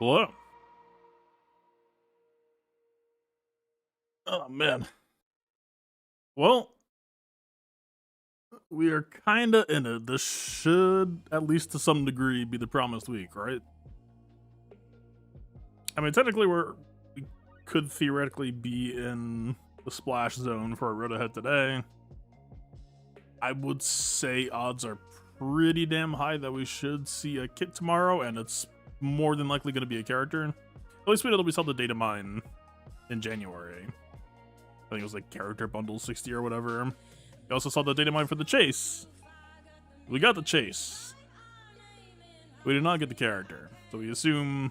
Hello. Oh man. Well, we are kinda in it. This should, at least to some degree, be the promised week, right? I mean, technically, we could theoretically be in the splash zone for a road ahead today. I would say odds are pretty damn high that we should see a kit tomorrow, and it's more than likely going to be a character. At least we know that we saw the data mine in January. I think it was like character bundle 60 or whatever. We also saw the data mine for the chase. We got the chase. We did not get the character. So we assume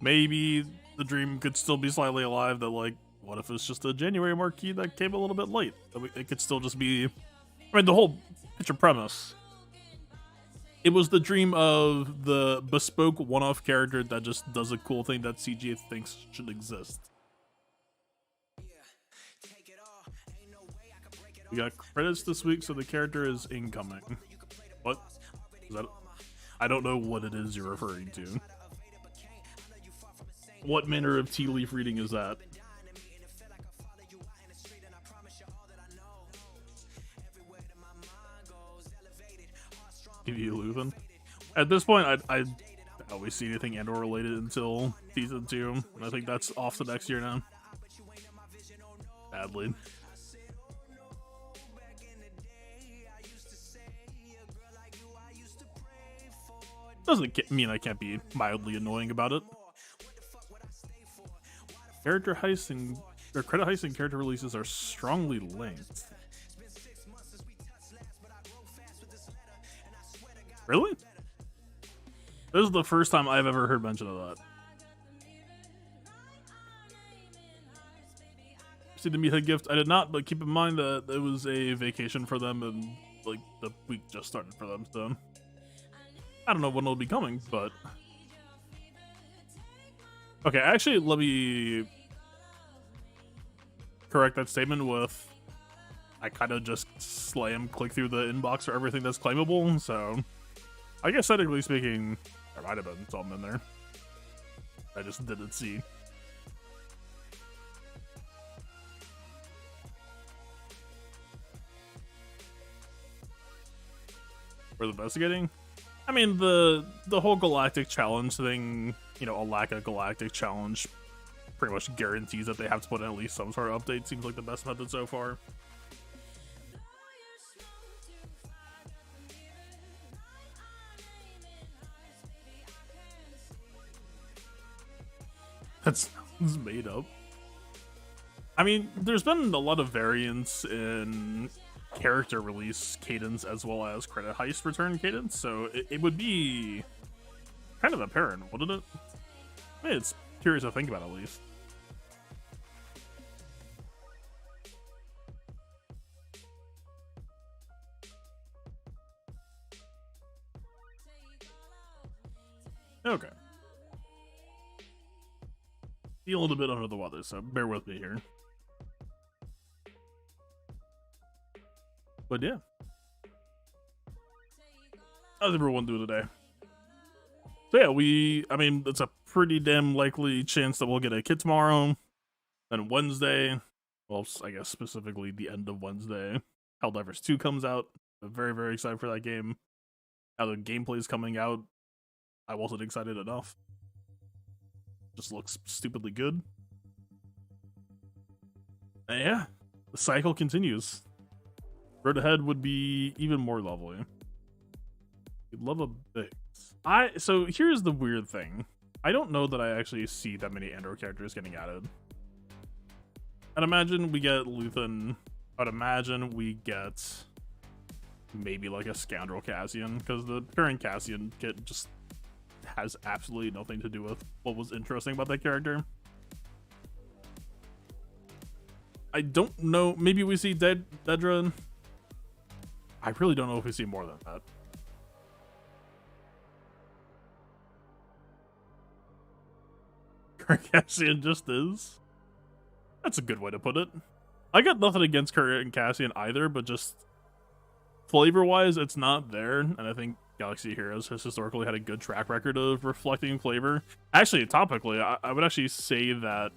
maybe the dream could still be slightly alive, that like, what if it's just a January marquee that came a little bit late? It could still just be, I mean, the whole picture premise. It was the dream of the bespoke one-off character that just does a cool thing that CGA thinks should exist. We got credits this week, so the character is incoming. What? Is that? I don't know what it is you're referring to. What manner of tea leaf reading is that? Give you Luthen. At this point, I always see anything Andor related until season 2, and I think that's off to next year now. Sadly. Doesn't mean I can't be mildly annoying about it. Character heist and credit heist and character releases are strongly linked. Really? This is the first time I've ever heard mention of that. See the meathead gift? I did not, but keep in mind that it was a vacation for them and like the week just started for them, so I don't know when it'll be coming, but okay, actually let me correct that statement with I kind of just click through the inbox for everything that's claimable, so I guess technically speaking, there might have been something in there I just didn't see. We're investigating? I mean, the whole galactic challenge thing, you know, a lack of galactic challenge pretty much guarantees that they have to put in at least some sort of update. Seems like the best method so far. That sounds made up. I mean, there's been a lot of variance in character release cadence as well as credit heist return cadence, so it would be kind of apparent, wouldn't it? I mean, it's curious to think about at least. Okay. Feel a little bit under the weather, so bear with me here. But yeah. How's everyone doing today? So yeah, I mean, it's a pretty damn likely chance that we'll get a kit tomorrow. Then Wednesday, well, I guess specifically the end of Wednesday, Helldivers 2 comes out. I'm very, very excited for that game. Now the gameplay is coming out. I wasn't excited enough. Just looks stupidly good. And yeah, the cycle continues. Road ahead would be even more lovely. You'd love a bit. So here's the weird thing. I don't know that I actually see that many Andor characters getting added. I'd imagine we get Luthen. I'd imagine we get maybe like a Scoundrel Cassian, because the current Cassian kit just has absolutely nothing to do with what was interesting about that character. I don't know. Maybe we see Dedra. I really don't know if we see more than that. Cassian just is. That's a good way to put it. I got nothing against Kurt and Cassian either, but just flavor-wise, it's not there, and I think Galaxy Heroes has historically had a good track record of reflecting flavor. Actually, topically, I would actually say that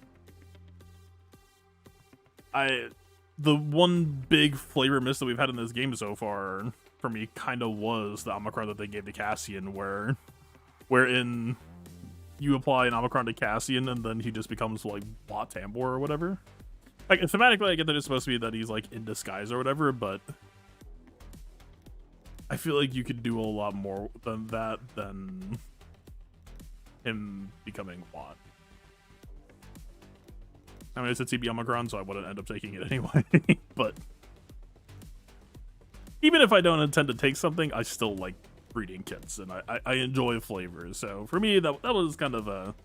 the one big flavor miss that we've had in this game so far for me kind of was the Omicron that they gave to Cassian, wherein you apply an Omicron to Cassian and then he just becomes like Bot Tambor or whatever. Like thematically, I get that it's supposed to be that he's like in disguise or whatever, but I feel like you could do a lot more than that than him becoming Bot. I mean, it's a TB Omicron, so I wouldn't end up taking it anyway. But even if I don't intend to take something, I still like breeding kits, and I enjoy flavors. So for me, that was kind of a...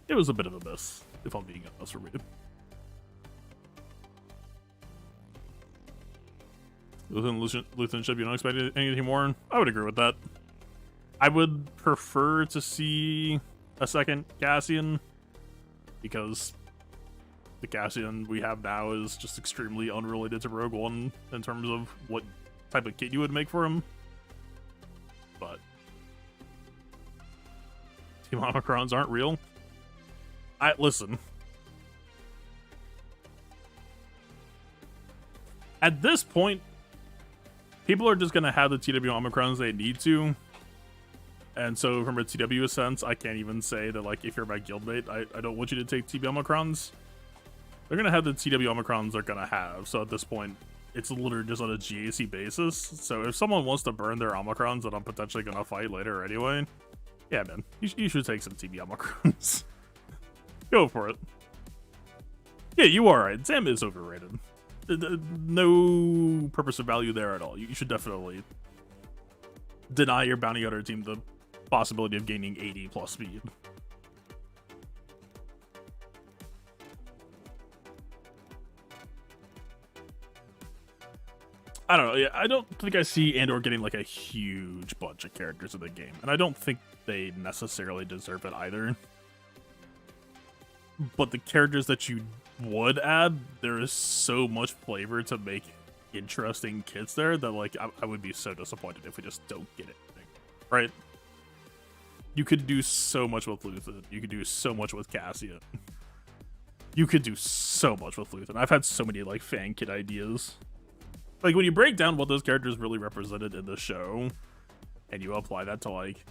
It was a bit of a miss, if I'm being honest for me. Luthen ship, you don't expect anything more? I would agree with that. I would prefer to see a second Cassian, because the Cassian we have now is just extremely unrelated to Rogue One in terms of what type of kit you would make for him. But Team Omicrons aren't real. Listen. At this point, people are just going to have the TW Omicrons they need to. And so from a TW sense, I can't even say that, like, if you're my guildmate, I don't want you to take TB Omicrons. They're going to have the TW Omicrons they're going to have. So at this point, it's literally just on a GAC basis. So if someone wants to burn their Omicrons that I'm potentially going to fight later anyway, yeah, man, you should take some TB Omicrons. Go for it. Yeah, you are right. Zam is overrated. No purpose or value there at all. You should definitely deny your bounty hunter team the possibility of gaining 80 plus speed. I don't know. Yeah, I don't think I see Andor getting like a huge bunch of characters in the game, and I don't think they necessarily deserve it either. But the characters that you would add, there is so much flavor to make interesting kits there that, like, I would be so disappointed if we just don't get it, right? You could do so much with Luthen. You could do so much with Cassian. You could do so much with Luthen. I've had so many, like, fan kit ideas. Like, when you break down what those characters really represented in the show, and you apply that to, like,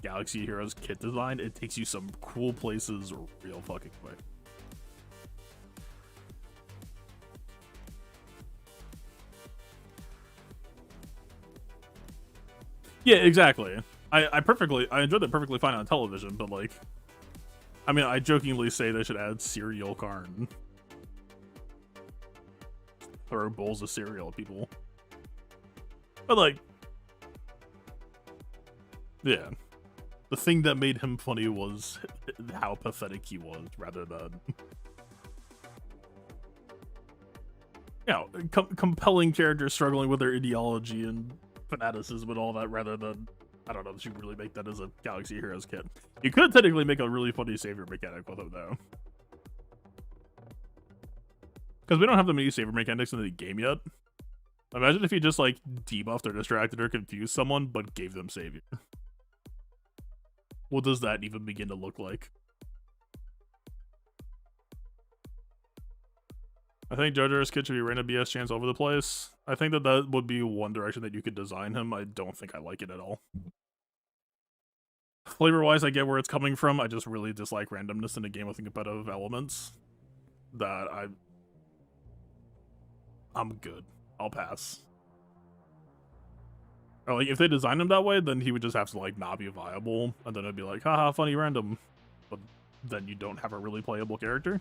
Galaxy Heroes kit design, it takes you some cool places real fucking quick. Yeah, exactly. I enjoyed it perfectly fine on television, but, like, I mean, I jokingly say they should add cereal Karn. Throw bowls of cereal at people. But, like, yeah. The thing that made him funny was how pathetic he was, rather than, you know, compelling characters struggling with their ideology and fanaticism and all that, rather than, I don't know if you really make that as a Galaxy Heroes kit. You could technically make a really funny savior mechanic with him, though. Because we don't have the many savior mechanics in the game yet. Imagine if you just, like, debuffed or distracted or confused someone, but gave them savior. What does that even begin to look like? I think Jar Jar's kit should be random BS chance over the place. I think that would be one direction that you could design him. I don't think I like it at all. Flavor-wise, I get where it's coming from. I just really dislike randomness in a game with competitive elements. That I'm good. I'll pass. Or, like, if they designed him that way, then he would just have to, like, not be viable, and then it'd be like, haha, funny random. But then you don't have a really playable character.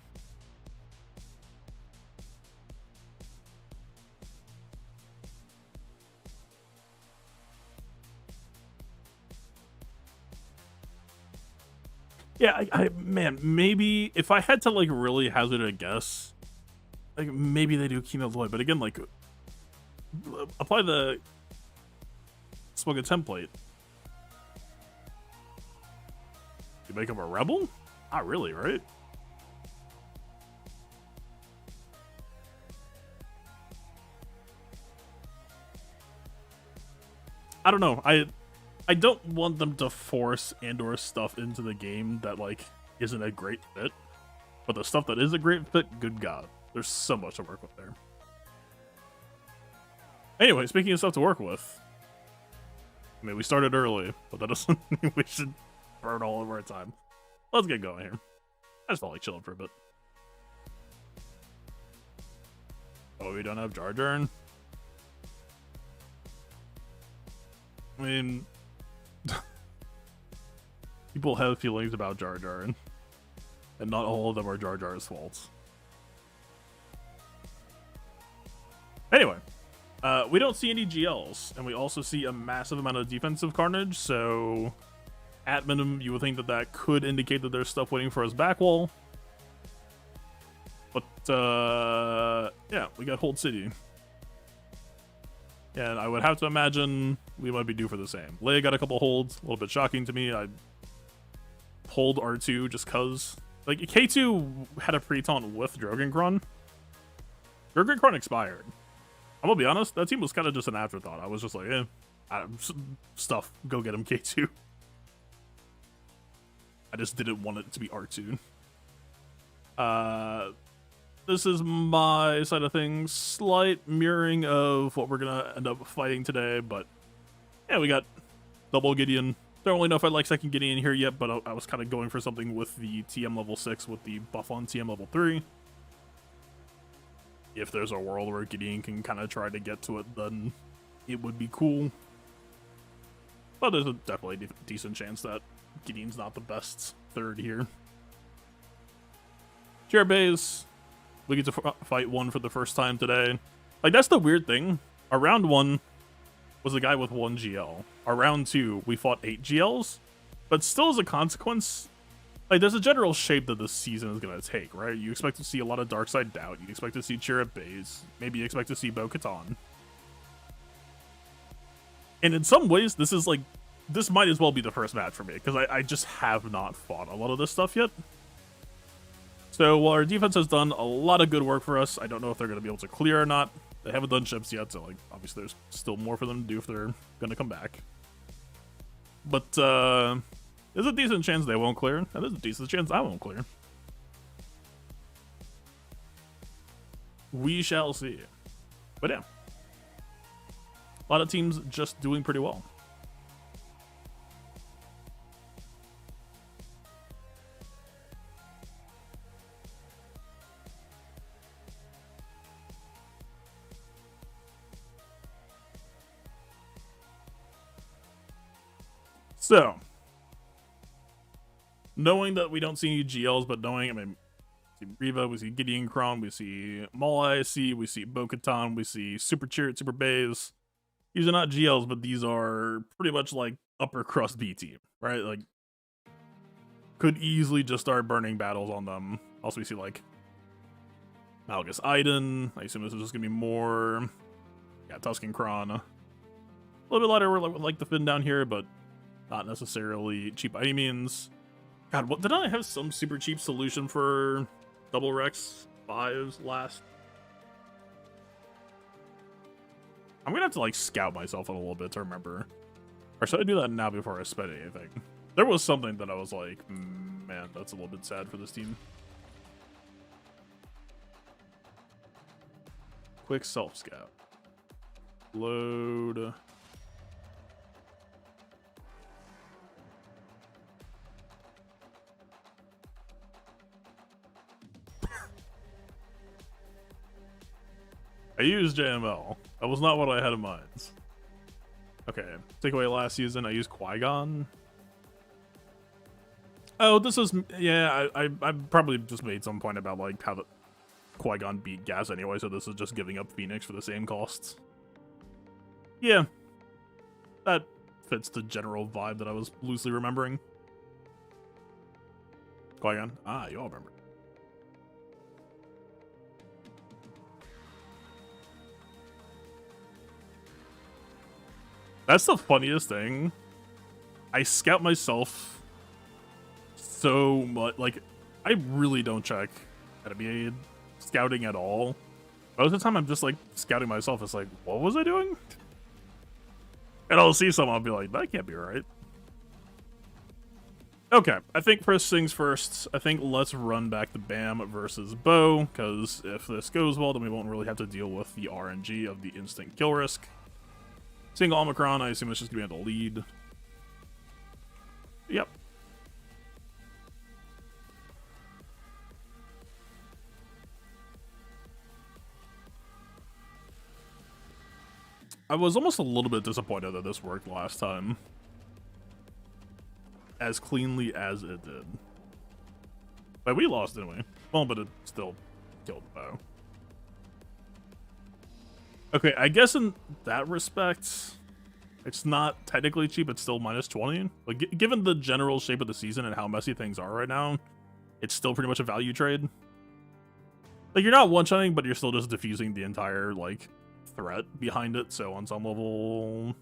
Yeah, man, maybe if I had to, like, really hazard a guess, like, maybe they do Kino Lloyd, but again, like, apply the Smoke a template. You make him a rebel? Not really, right? I don't know. I don't want them to force and/or stuff into the game that like isn't a great fit. But the stuff that is a great fit, good God, there's so much to work with there. Anyway, speaking of stuff to work with, I mean, we started early, but that doesn't mean we should burn all of our time. Let's get going here. I just felt like chilling for a bit. Oh, we don't have Jar Jar? I mean, people have feelings about Jar Jar, and not all of them are Jar Jar's faults. Anyway, we don't see any GLs, and we also see a massive amount of defensive Carnage, so at minimum, you would think that that could indicate that there's stuff waiting for us back wall. But, yeah, we got Hold City. And I would have to imagine we might be due for the same. Leia got a couple holds, a little bit shocking to me. I pulled R2 just cause. Like, K2 had a pre-taunt with Drogenkron. Drogenkron expired. I'm gonna be honest, that team was kind of just an afterthought. I was just like, stuff, go get him, K2. I just didn't want it to be R2. This is my side of things. Slight mirroring of what we're gonna end up fighting today, but yeah, we got double Gideon. Don't really know if I like second Gideon here yet, but I was kind of going for something with the TM level 6 with the buff on TM level 3. If there's a world where Gideon can kind of try to get to it, then it would be cool. But there's definitely a decent chance that Gideon's not the best third here. Chair Bays. We get to fight one for the first time today. Like, that's the weird thing. Our round 1 was a guy with 1 GL. Our round 2, we fought 8 GLs. But still, as a consequence, like, there's a general shape that this season is going to take, right? You expect to see a lot of Darkside Doubt. You expect to see Chirrut Bays. Maybe you expect to see Bo-Katan. And in some ways, this is like, this might as well be the first match for me, because I just have not fought a lot of this stuff yet. So while our defense has done a lot of good work for us, I don't know if they're going to be able to clear or not. They haven't done chips yet, so like obviously there's still more for them to do if they're going to come back. But there's a decent chance they won't clear, and there's a decent chance I won't clear. We shall see. But yeah, a lot of teams just doing pretty well. So, knowing that we don't see any GLs, but knowing, I mean, we see Riva, we see Gideon Kron, we see Maul IC, we see Bo-Katan, we see Super Chirrut, Super Bays. These are not GLs, but these are pretty much like upper crust B team, right? Like, could easily just start burning battles on them. Also, we see like Malgus Iden. I assume this is just gonna be more, yeah, Tusken Kron. A little bit lighter, like the Finn down here, but not necessarily cheap by any means. God, what did I have some super cheap solution for double Rex 5s last? I'm gonna have to like scout myself a little bit to remember. Or should I do that now before I spend anything? There was something that I was like, man, that's a little bit sad for this team. Quick self-scout. Load. I used JML. That was not what I had in mind. Okay, take away last season. I used Qui-Gon. Oh, this is, yeah, I probably just made some point about like how the Qui-Gon beat Gas anyway, so this is just giving up Phoenix for the same costs. Yeah, that fits the general vibe that I was loosely remembering. Qui-Gon, you all remember. That's the funniest thing. I scout myself so much. Like, I really don't check enemy scouting at all. Most of the time, I'm just, like, scouting myself. It's like, what was I doing? And I'll see someone, I'll be like, that can't be right. Okay, I think first things first, I think let's run back the Bam versus Bo, because if this goes well, then we won't really have to deal with the RNG of the instant kill risk. Single Omicron, I assume it's just going to be on the lead. Yep. I was almost a little bit disappointed that this worked last time. As cleanly as it did. But we lost, didn't we? Well, but it still killed Bo. Okay, I guess in that respect, it's not technically cheap, it's still minus 20. Like, given the general shape of the season and how messy things are right now, it's still pretty much a value trade. Like, you're not one-shotting, but you're still just diffusing the entire, like, threat behind it, so on some level,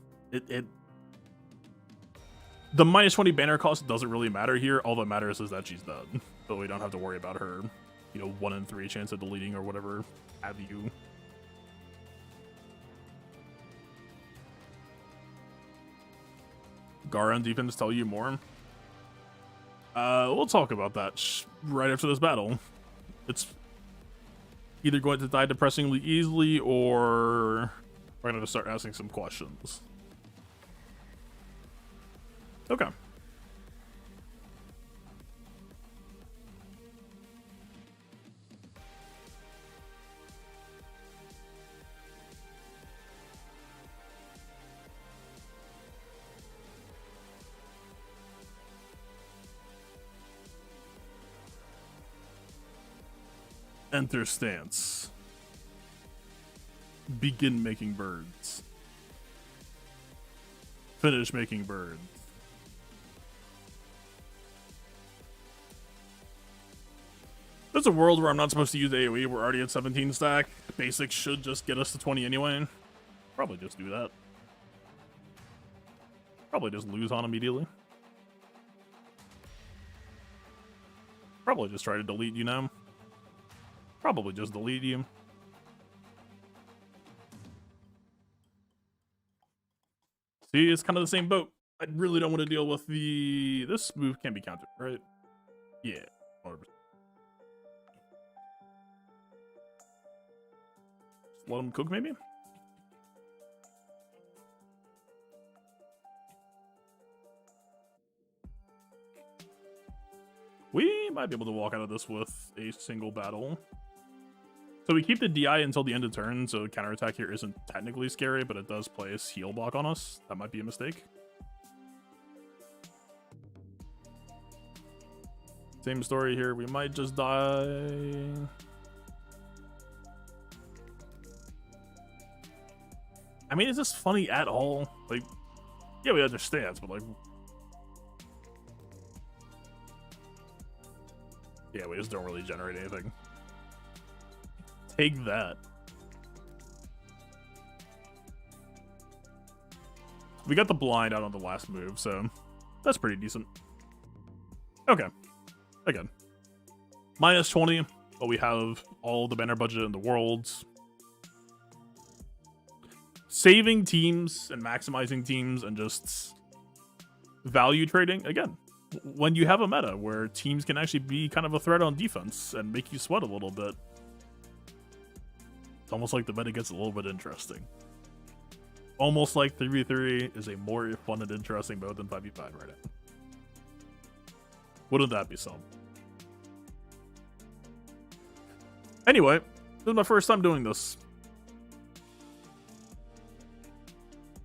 the minus 20 banner cost doesn't really matter here. All that matters is that she's dead, so we don't have to worry about her, you know, 1 in 3 chance of deleting or whatever have you. Garen defense tell you more? We'll talk about that right after this battle. It's either going to die depressingly easily, or we're going to start asking some questions. Okay. Enter stance. Begin making birds. Finish making birds. There's a world where I'm not supposed to use AoE. We're already at 17 stack. Basics should just get us to 20 anyway. Probably just do that. Probably just lose on immediately. Probably just try to delete you now. Probably just delete you. See, it's kind of the same boat. I really don't want to deal with the... This move can't be countered, right? Yeah, 100%. Just let him cook, maybe? We might be able to walk out of this with a single battle. So we keep the DI until the end of turn, so counterattack here isn't technically scary, but it does place heal block on us. That might be a mistake. Same story here. We might just die. I mean, is this funny at all? Like, yeah, we understand, but like... Yeah, we just don't really generate anything. Take that. We got the blind out on the last move, so that's pretty decent. Okay. Again. Minus 20, but we have all the banner budget in the world. Saving teams and maximizing teams and just value trading, again. When you have a meta where teams can actually be kind of a threat on defense and make you sweat a little bit, it's almost like the meta gets a little bit interesting. Almost like 3v3 is a more fun and interesting mode than 5v5 right now. Wouldn't that be something? Anyway, this is my first time doing this.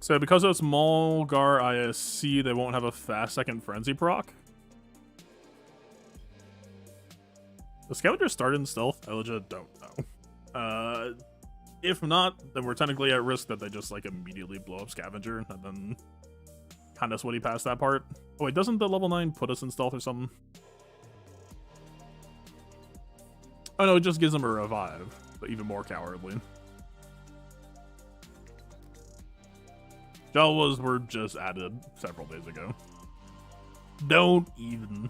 So because it's Mulgar ISC, they won't have a fast second frenzy proc. The scavenger started in stealth? I legit don't know. If not, then we're technically at risk that they just like immediately blow up scavenger and then kind of sweaty past that part. Oh wait, doesn't the level 9 put us in stealth or something? Oh no, it just gives them a revive, but even more cowardly. Jawas were just added several days ago. Don't even.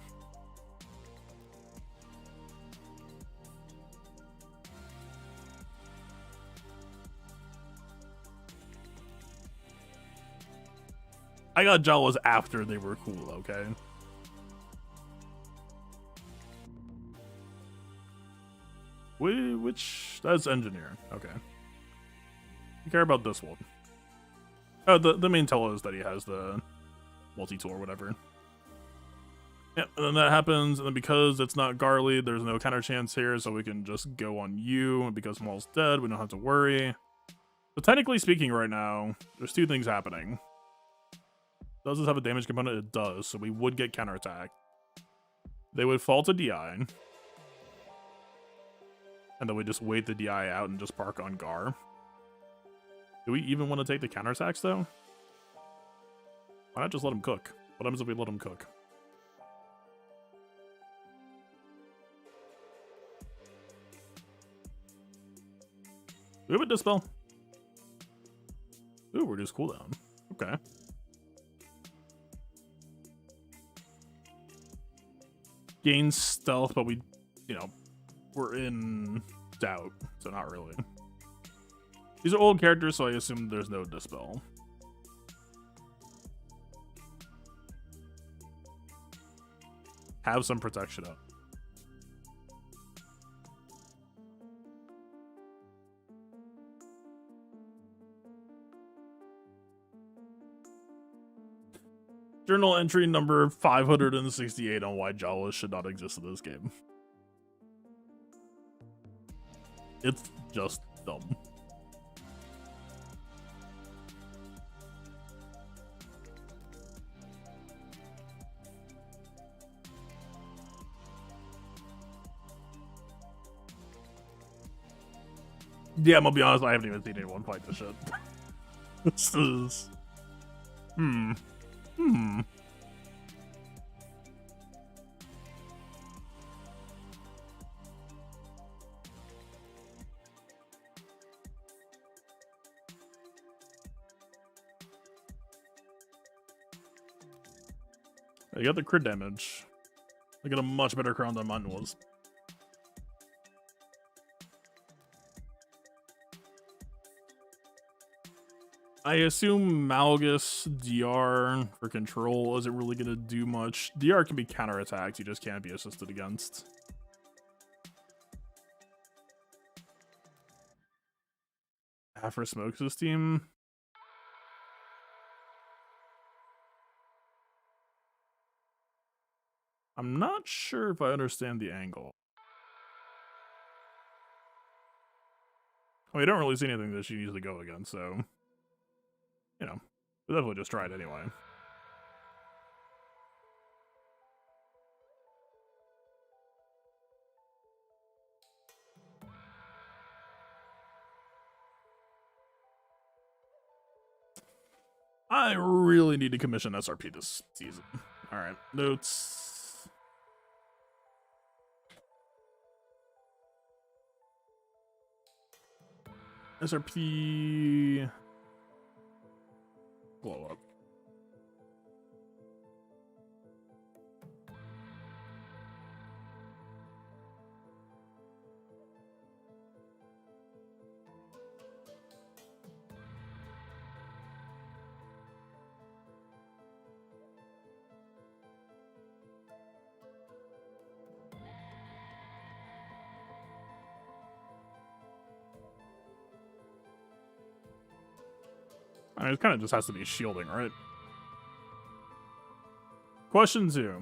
I got Jawas after they were cool, okay? Which that's engineer. Okay. You care about this one. Oh, the main tell is that he has the multi-tool or whatever. Yeah, and then that happens, and then because it's not Garly, there's no counter chance here, so we can just go on you, and because Maul's dead, we don't have to worry. So technically speaking right now, there's two things happening. Does this have a damage component? It does, so we would get counterattack. They would fall to DI. And then we just wait the DI out and just park on Gar. Do we even want to take the counterattacks, though? Why not just let him cook? What happens if we let him cook? Do we have a Dispel? Ooh, reduce cooldown. Okay. Gain stealth, but we, we're in doubt, so not really. These are old characters, so I assume there's no Dispel. Have some protection up. Journal entry number 568 on why Jawas should not exist in this game. It's just dumb. Yeah, I'm gonna be honest, I haven't even seen anyone fight this shit. This is... I got the crit damage. I got a much better crown than mine was. I assume Malgus DR for control isn't really going to do much. DR can be counterattacked, you just can't be assisted against. Afro Smokes' team. I'm not sure if I understand the angle. I mean, I don't really see anything that she needs to go against, so... we'll definitely just try it anyway. I really need to commission SRP this season. Alright, notes. SRP... blow up. I mean, it kind of just has to be shielding, right? Question 2.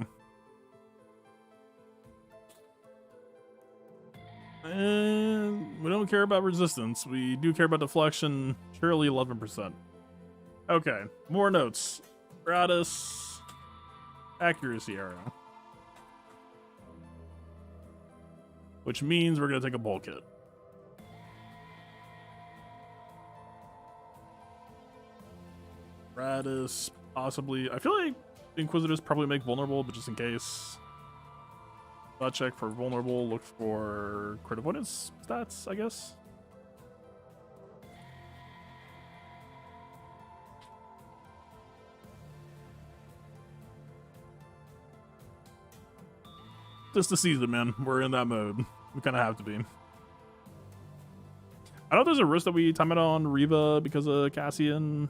And we don't care about resistance. We do care about deflection. Surely 11%. Okay, more notes. Gratis accuracy arrow. Which means we're going to take a bulk hit. Gratis, possibly. I feel like Inquisitors probably make vulnerable, but just in case. Spot check for vulnerable, look for crit avoidance stats, I guess. Just the season, man. We're in that mode. We kind of have to be. I don't know if there's a risk that we time it on Reva because of Cassian.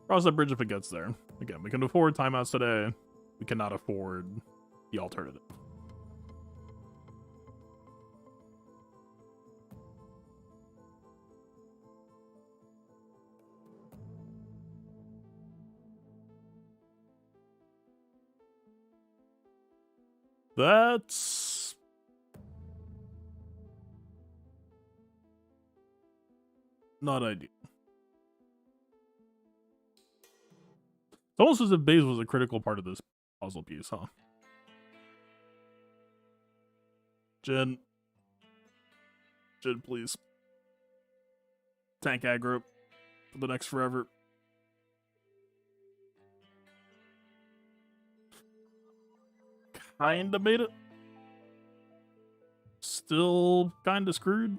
Cross that bridge if it gets there. Again, we can afford timeouts today. We cannot afford the alternative. That's not ideal. It's almost as if base was a critical part of this puzzle piece, huh? Jin, please. Tank aggro for the next forever. Kinda made it. Still kinda screwed.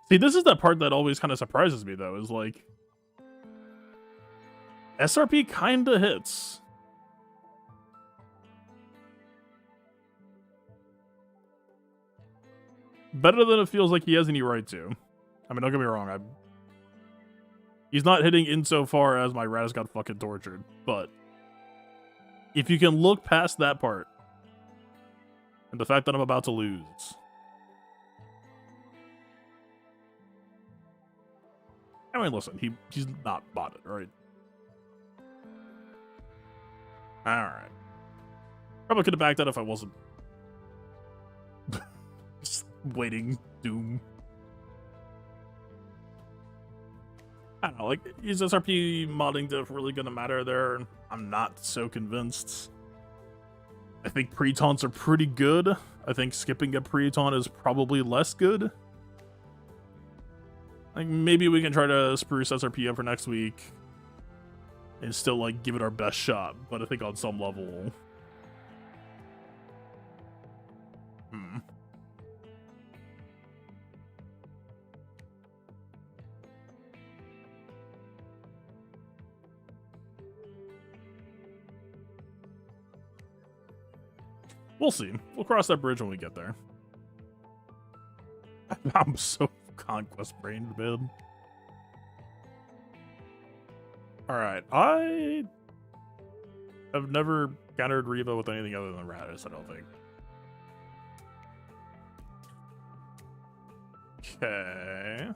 See, this is the part that always kind of surprises me, though, is like SRP kinda hits. Better than it feels like he has any right to. I mean, don't get me wrong, he's not hitting insofar as my Raz got fucking tortured, but if you can look past that part and the fact that I'm about to lose, I mean, listen, he's not botted, right? Alright. Probably could have backed out if I wasn't just waiting doom. I don't know, like, is SRP modding diff really gonna matter there? I'm not so convinced. I think pre-taunts are pretty good. I think skipping a pre-taunt is probably less good. Like, maybe we can try to spruce SRP up for next week and still, like, give it our best shot, but I think on some level... We'll see. We'll cross that bridge when we get there. I'm so conquest brained, man. Alright, I have never countered Reva with anything other than Radis, I don't think. Okay.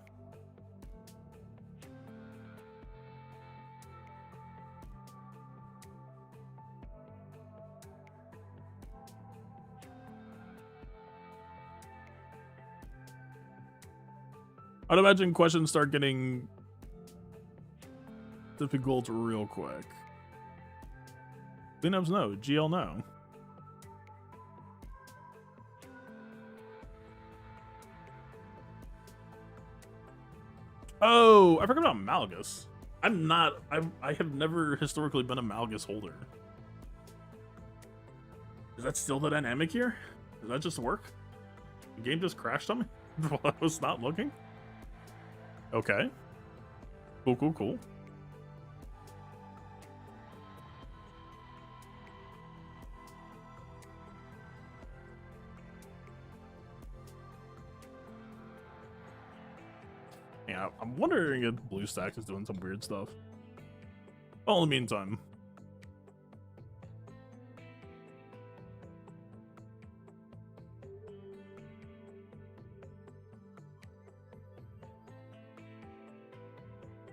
I'd imagine questions start getting difficult real quick. Cleanups no, GL no. Oh, I forgot about Malgus. I have never historically been a Malgus holder. Is that still the dynamic here? Does that just work? The game just crashed on me while I was not looking? Okay. Cool. Yeah, I'm wondering if BlueStacks is doing some weird stuff. Well, in the meantime.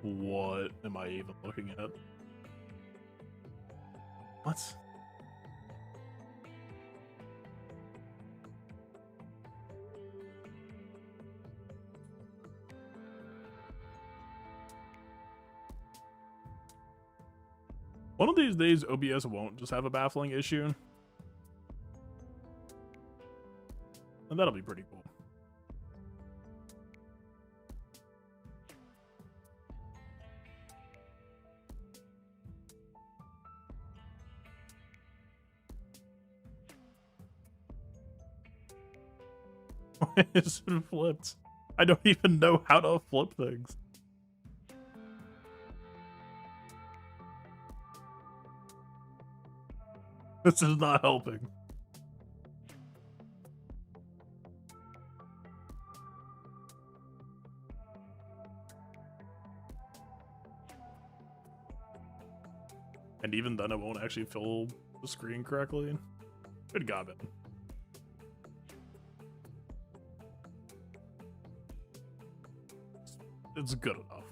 What am I even looking at? What? One of these days, OBS won't just have a baffling issue. And that'll be pretty cool. Why is it flipped? I don't even know how to flip things. This is not helping. and even then it won't actually fill the screen correctly. Good God, man. It's good enough.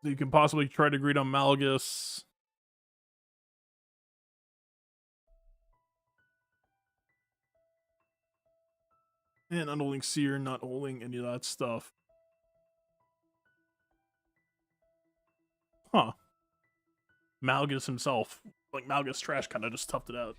So you can possibly try to greet on Malgus. And unholding Seer, not holding any of that stuff. Huh. Malgus himself, like Malgus Trash, kind of just toughed it out.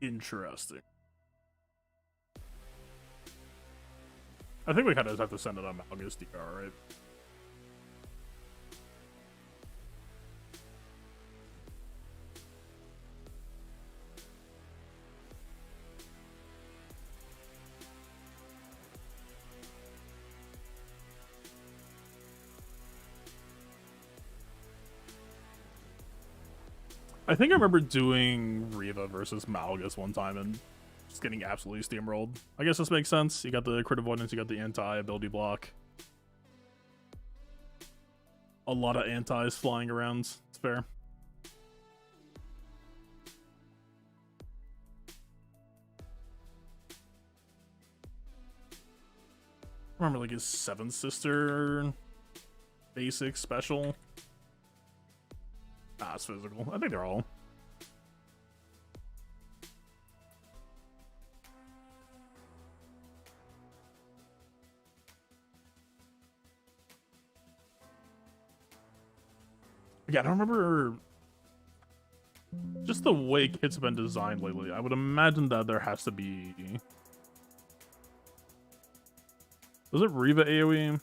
Interesting. I think we kind of just have to send it on Malgus DR, right? I think I remember doing Riva versus Malgus one time and just getting absolutely steamrolled. I guess this makes sense. You got the crit avoidance, you got the anti-ability block. A lot of antis flying around. It's fair. I remember like his 7th sister basic special. Ah, it's physical. I think they're all. Yeah, I don't remember just the way kits have been designed lately. I would imagine that there has to be. Was it Riva AoE?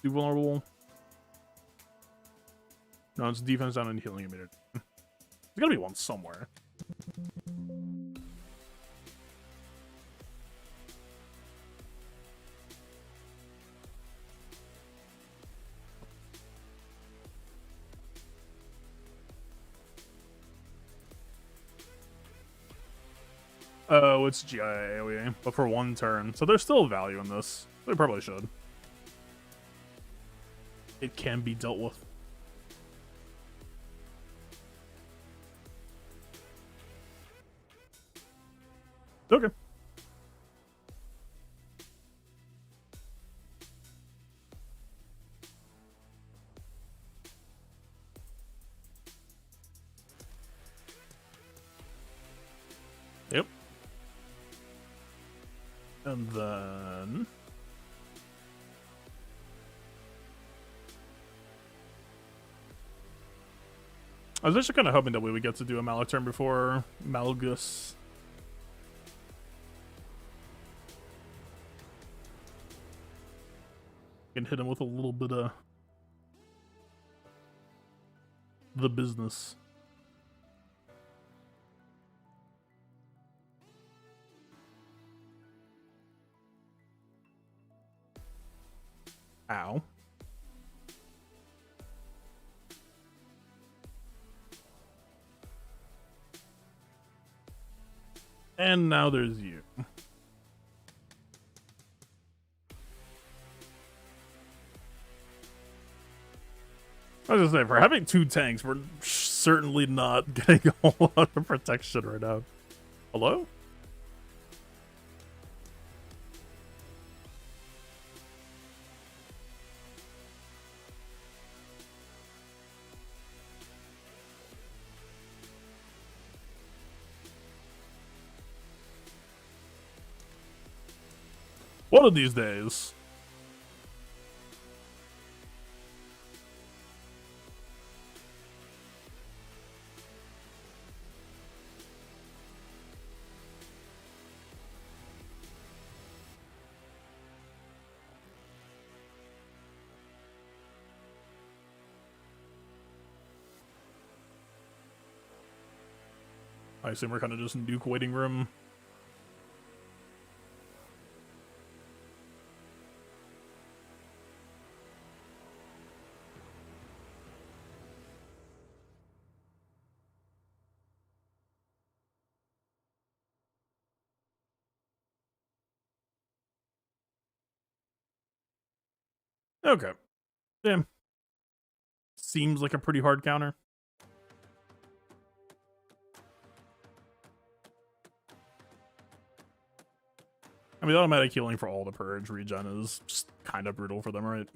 Too vulnerable? No, it's defense down and healing immunity. There's gotta be one somewhere. Oh, it's GI AoE, but for 1 turn. So there's still value in this. They probably should. It can be dealt with. Okay. Yep. And then I was actually kind of hoping that we would get to do a Malak turn before Malgus. Can hit him with a little bit of the business. Ow. And now there's you. I was gonna say, for having 2 tanks, we're certainly not getting a whole lot of protection right now. Hello? One of these days. I assume we're kind of just nuke waiting room. Okay. Damn. Seems like a pretty hard counter. I mean, the automatic healing for all the purge regen is just kind of brutal for them, right?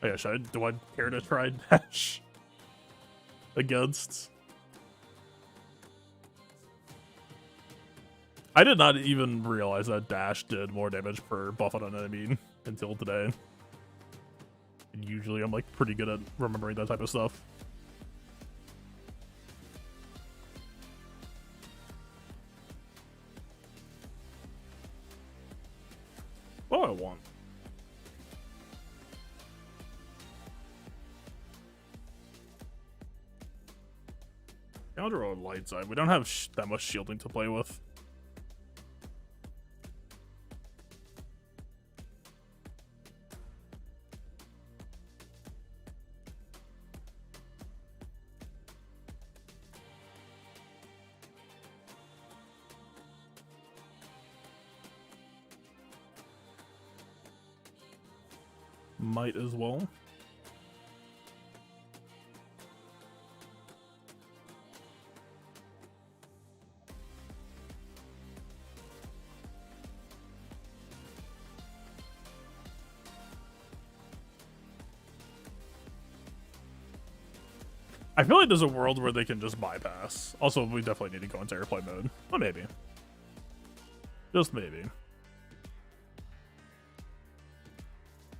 Oh yeah, do I care to try dash against? I did not even realize that dash did more damage per buff on an enemy until today. And usually I'm like pretty good at remembering that type of stuff. What do I want? Counter on light side. We don't have that much shielding to play with. Might as well. I feel like there's a world where they can just bypass. Also, we definitely need to go into airplane mode. Well, maybe. Just maybe.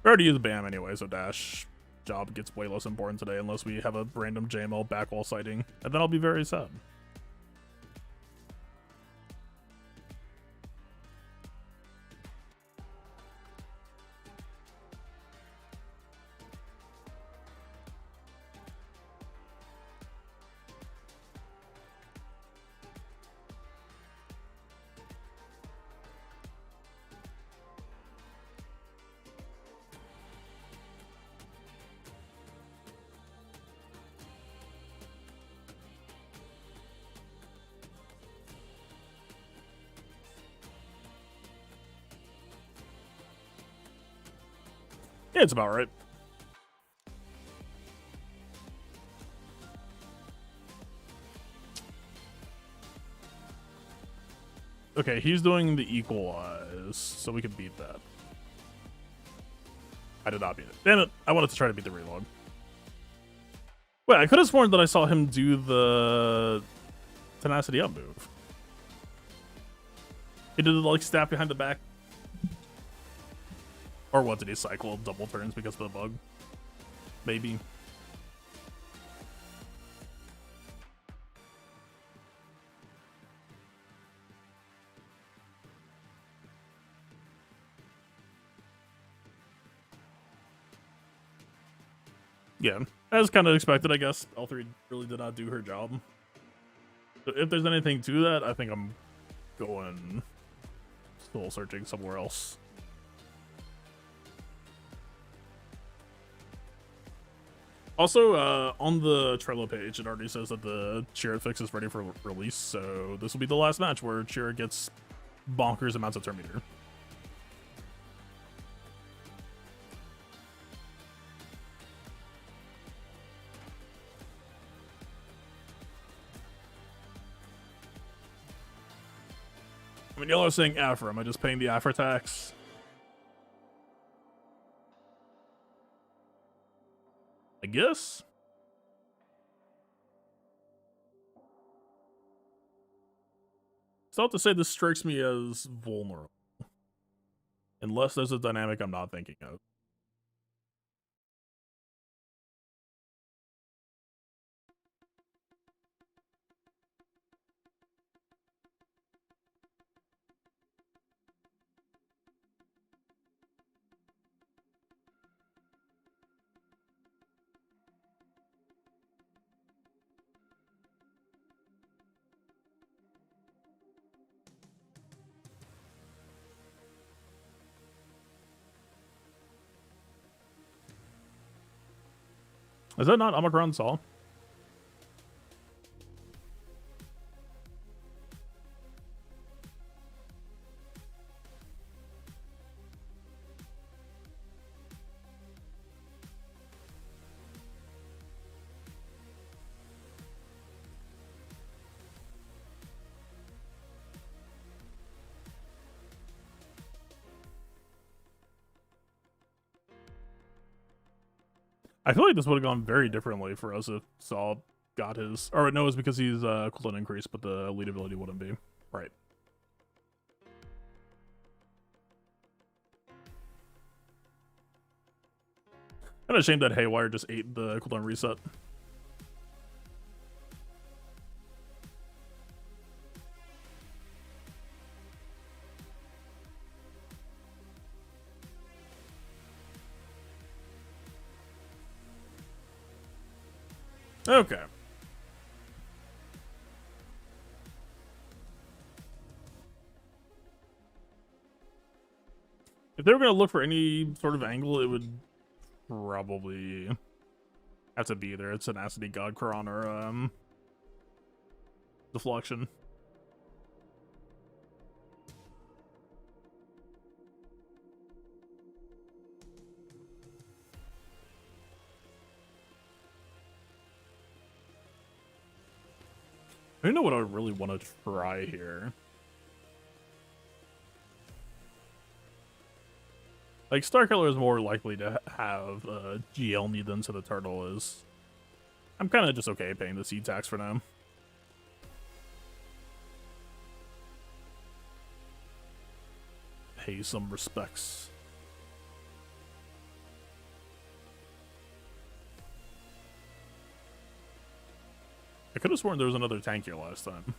We already used BAM anyway, so dash job gets way less important today unless we have a random JML backwall sighting. And then I'll be very sad. Yeah, it's about right. Okay, he's doing the equalize, so we can beat that. I did not beat it. Damn it, I wanted to try to beat the reload. Wait, I could have sworn that I saw him do the tenacity up move. He did the like stab behind the back. Or what, did he cycle double turns because of the bug? Maybe. Yeah, as kind of expected, I guess. L3 really did not do her job. So if there's anything to that, I think I'm going soul searching somewhere else. Also, on the Trello page, it already says that the Chira fix is ready for release, so this will be the last match where Chira gets bonkers amounts of turn meter. I mean, y'all are saying Afro. Am I just paying the Afro tax? I guess. So I have to say this strikes me as vulnerable. Unless there's a dynamic I'm not thinking of. Is that not Omicron Saw? I feel like this would have gone very differently for us if Saul got his. Or no, it's because he's cooldown increase, but the lead ability wouldn't be. Right. Kind of shame that Haywire just ate the cooldown reset. Okay. If they were going to look for any sort of angle, it would probably have to be either a Tenacity God Quran or Deflection. I don't know what I really want to try here. Like, Starkiller is more likely to have GL need than to the turtle is. I'm kind of just okay paying the seed tax for now. Pay some respects. I could have sworn there was another tank here last time.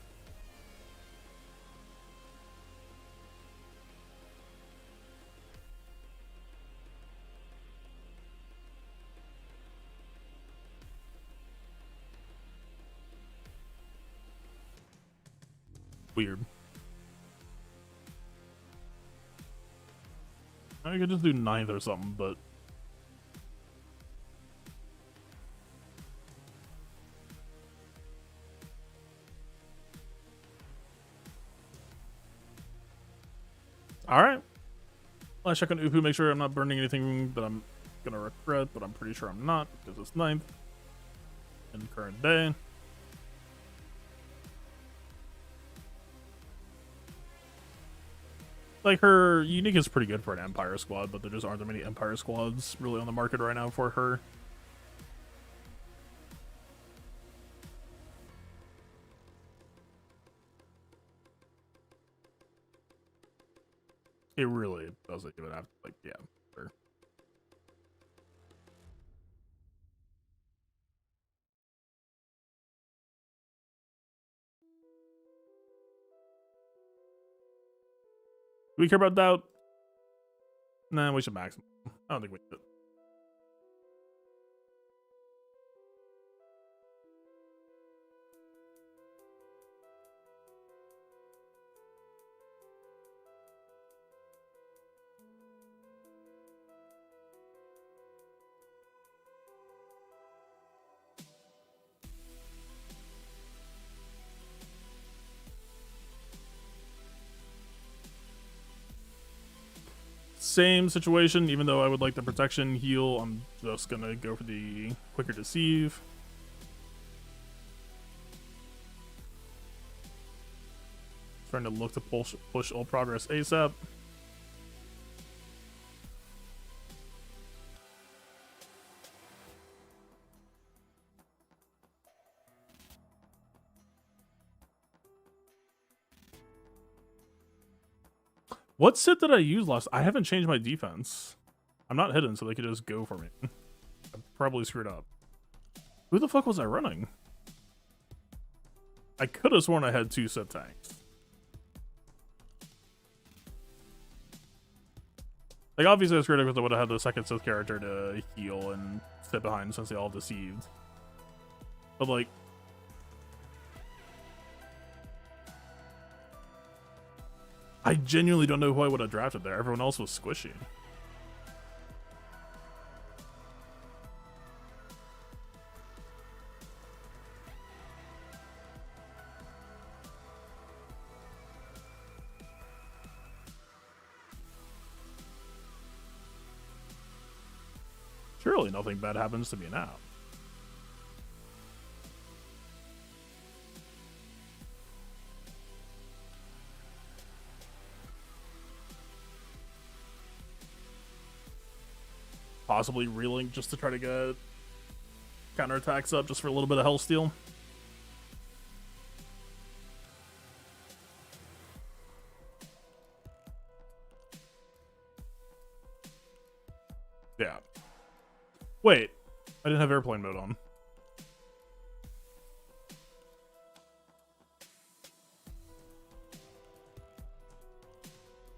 Weird. I could just do 9th or something, but... Alright. I'll check on Upu, make sure I'm not burning anything that I'm gonna regret, but I'm pretty sure I'm not, because it's 9th. In current day. Like, her unique is pretty good for an Empire squad, but there just aren't that many Empire squads really on the market right now for her. It really doesn't even have, like, yeah, sure. Do we care about doubt? Nah, we should max. I don't think we should. Same situation, even though I would like the protection heal, I'm just gonna go for the quicker deceive. Trying to look to push all progress ASAP. What sit did I use last? I haven't changed my defense. I'm not hidden, so they could just go for me. I probably screwed up. Who the fuck was I running? I could have sworn I had 2 sit tanks. Like, obviously I screwed up because I would have had the second Sith character to heal and sit behind since they all deceived. But, like... I genuinely don't know who I would have drafted there. Everyone else was squishy. Surely nothing bad happens to me now. Possibly relink just to try to get counterattacks up just for a little bit of health steal. Yeah. Wait, I didn't have airplane mode on.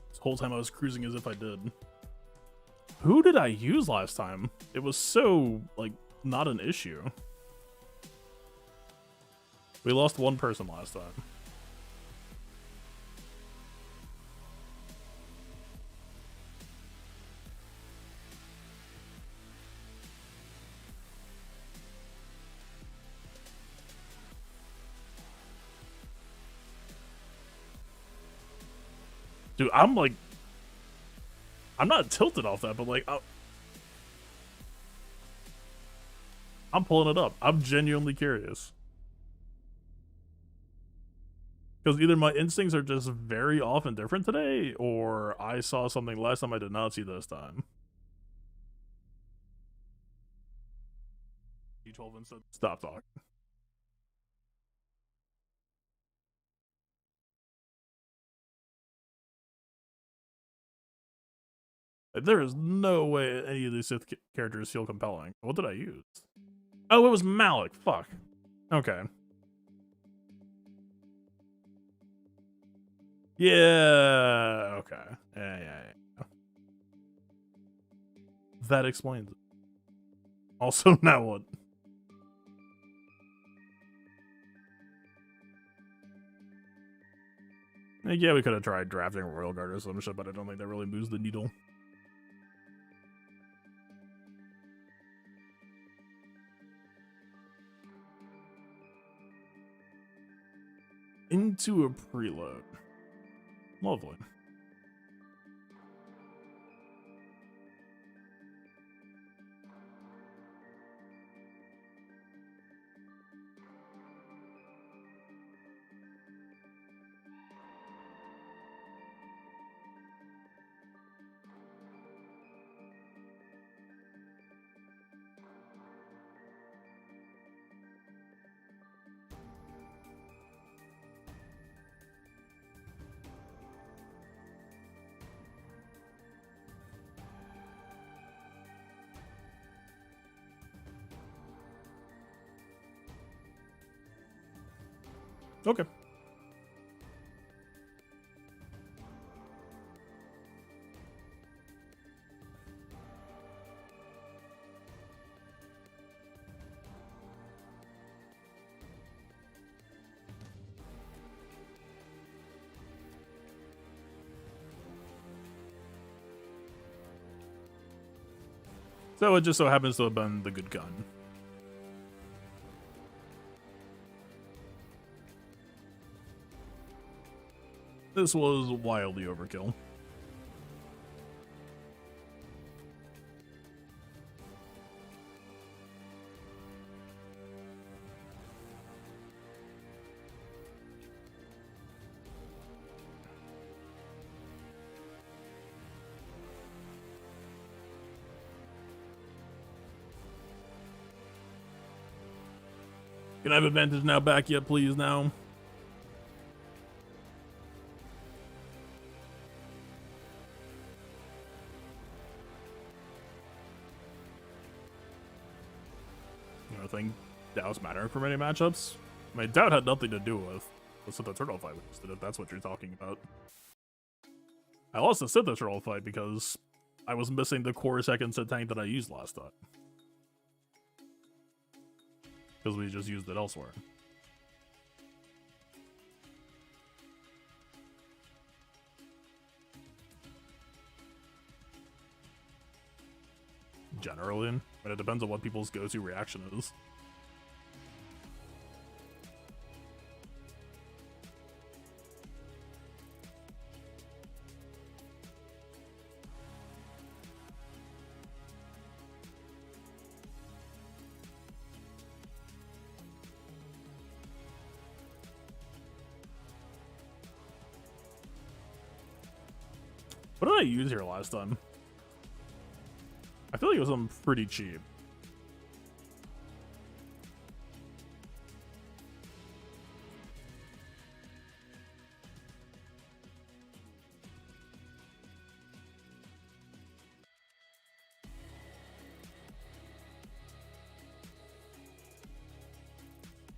This whole time I was cruising as if I did. Who did I use last time? It was so, like, not an issue. We lost one person last time. Dude, I'm like, I'm not tilted off that, but like, I'm pulling it up. I'm genuinely curious. Because either my instincts are just very off and different today, or I saw something last time I did not see this time. D12 instead. Stop talking. There is no way any of these Sith characters feel compelling. What did I use? Oh, it was Malik. Fuck. Okay. Yeah. Okay. Yeah. That explains it. Also, now what? Yeah, we could have tried drafting a Royal Guard or some shit, but I don't think that really moves the needle. Into a preload. Lovely. Okay. So it just so happens to have been the good gun. This was wildly overkill. Can I have advantage now back yet, please, now? You know, I think doubts matter for many matchups. I mean, doubt had nothing to do with the Sith Eternal fight we just did, if that's what you're talking about. I lost the Sith Eternal fight because I was missing the core second Sith tank that I used last time. Because we just used it elsewhere. Generally, but it depends on what people's go-to reaction is. What did I use here last time? I feel like it was something pretty cheap.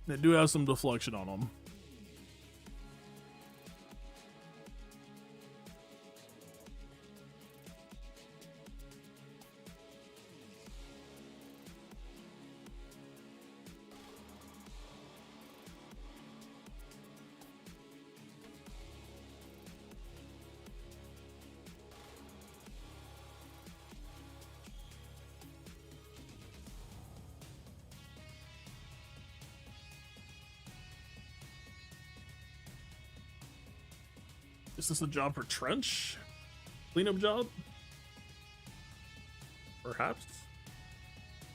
They do have some deflection on them. Is this a job for Trench? Cleanup job? Perhaps?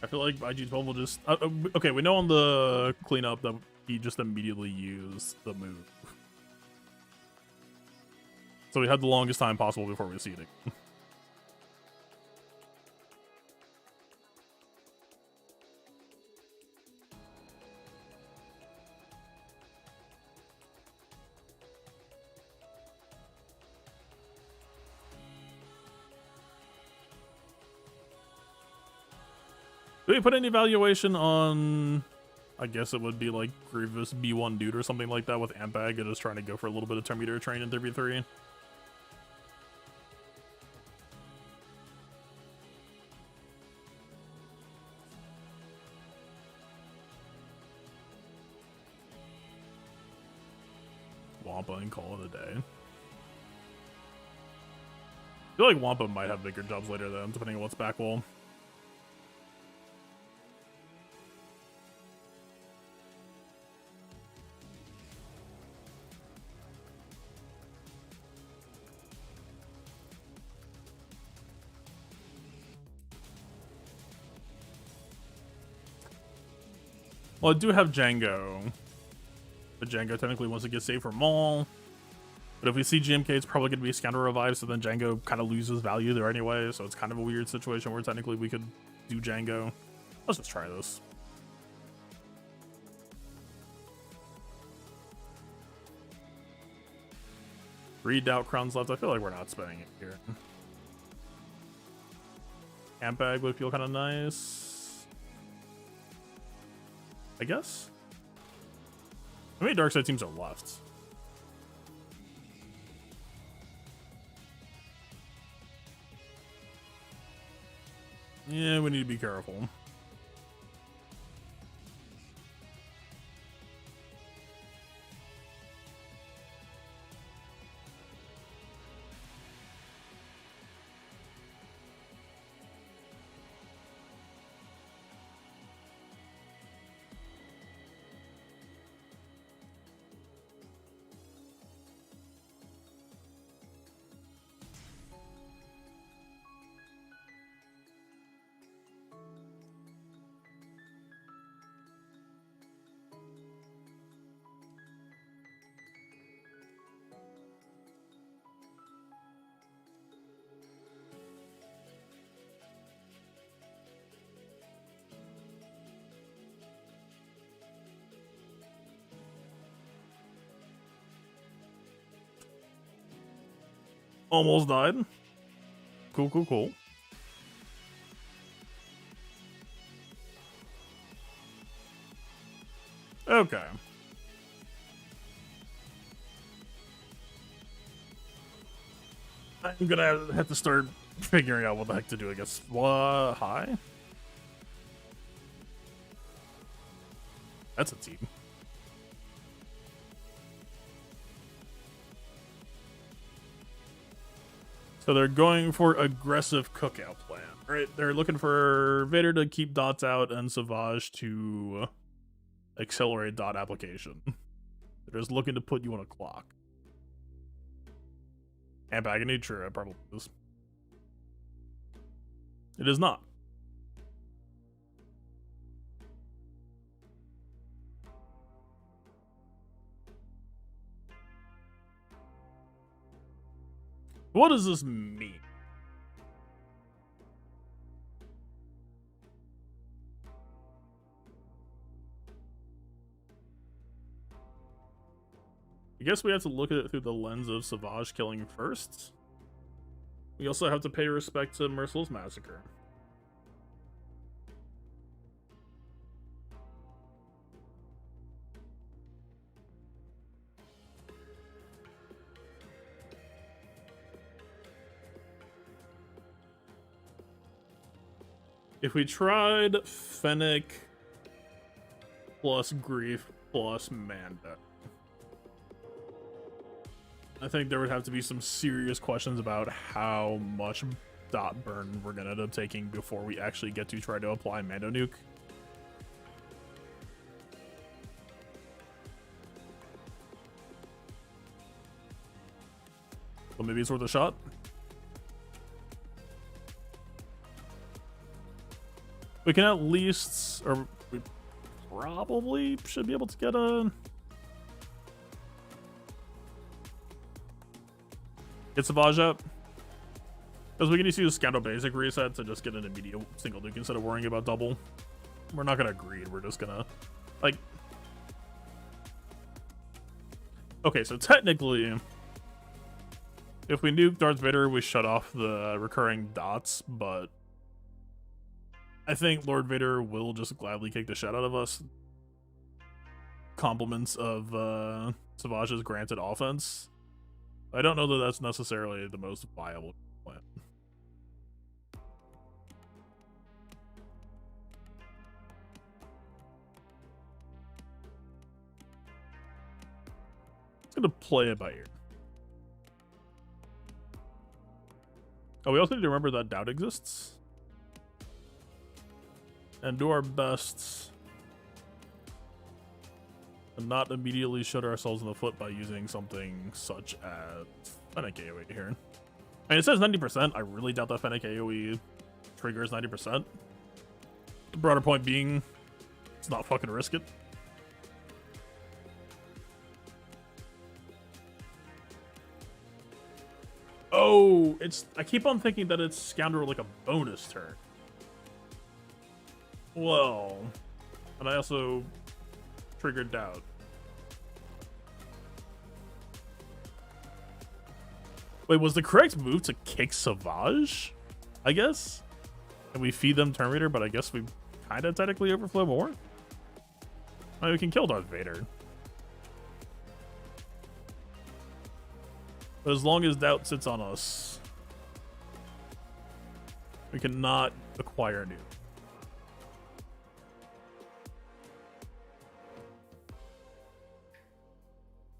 I feel like IG-12 will just... okay, we know on the cleanup that he just immediately used the move. So we had the longest time possible before we see it. Do we put any valuation on... I guess it would be like Grievous B1 dude or something like that with Ampag and just trying to go for a little bit of Terminator train in 3v3. Wampa and call it a day. I feel like Wampa might have bigger jobs later though, depending on what's back wall. Well, I do have Django. But Django technically wants to get saved from Maul. But if we see GMK, it's probably going to be a Scoundrel Revive, so then Django kind of loses value there anyway. So it's kind of a weird situation where technically we could do Django. Let's just try this. Three Doubt Crowns left. I feel like we're not spending it here. Ampag would feel kind of nice, I guess. How many Darkseid teams are left? Yeah, we need to be careful. Almost died. Cool, cool, cool. Okay. I'm gonna have to start figuring out what the heck to do, I guess. Hi? That's a team. So they're going for aggressive cookout plan, right? They're looking for Vader to keep dots out and Savage to accelerate dot application. They're just looking to put you on a clock. And Agony, true, it probably is. It is not. What does this mean? I guess we have to look at it through the lens of Savage killing first. We also have to pay respect to Merciless Massacre. If we tried Fennec plus Grief plus Manda, I think there would have to be some serious questions about how much dot burn we're gonna end up taking before we actually get to try to apply Mando Nuke. But maybe it's worth a shot. We can at least, or we probably should be able to get a... Get Savage up. Because we can just use Scandal Basic Reset to just get an immediate single nuke instead of worrying about double. We're not going to greed, we're just going to, like... Okay, so technically, if we nuke Darth Vader, we shut off the recurring dots, but I think Lord Vader will just gladly kick the shit out of us. Compliments of Savage's granted offense. I don't know that that's necessarily the most viable plan. It's gonna play it by ear. Oh, we also need to remember that doubt exists. And do our best and not immediately shoot ourselves in the foot by using something such as Fennec AoE here. I mean, it says 90%. I really doubt that Fennec AoE triggers 90%. The broader point being, let's not fucking risk it. Oh, I keep on thinking that it's Scoundrel like a bonus turn. Well, and I also triggered doubt. Wait, was the correct move to kick Savage? I guess? And we feed them Terminator, but I guess we kind of technically overflow more? I mean, we can kill Darth Vader. But as long as doubt sits on us, we cannot acquire new.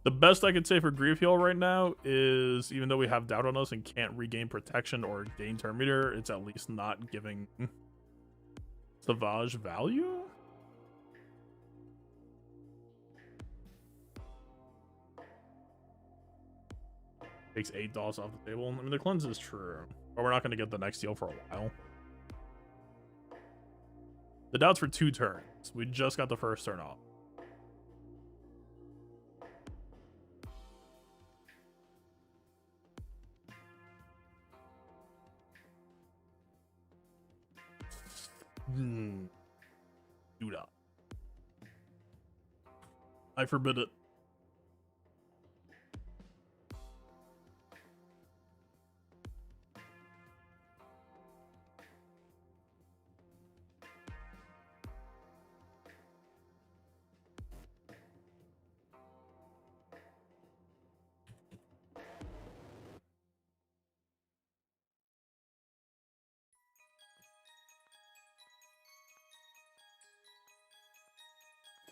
The best I could say for Grief Heal right now is, even though we have doubt on us and can't regain protection or gain Terminator, it's at least not giving Savage value? Takes 8 dots off the table. I mean, the cleanse is true, but we're not going to get the next heal for a while. The doubt's for 2 turns. We just got the first turn off. Do not. I forbid it.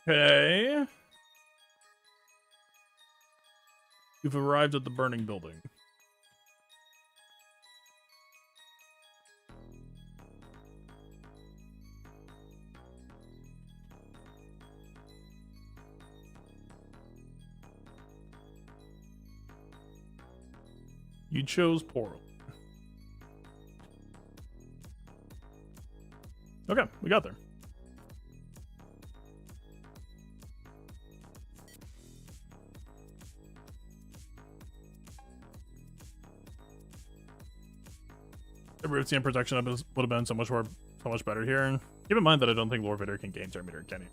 Okay. You've arrived at the burning building. You chose Portal. Okay, we got there. The Root and protection up would have been so much better here. Keep in mind that I don't think Lord Vader can gain Terminator, can he?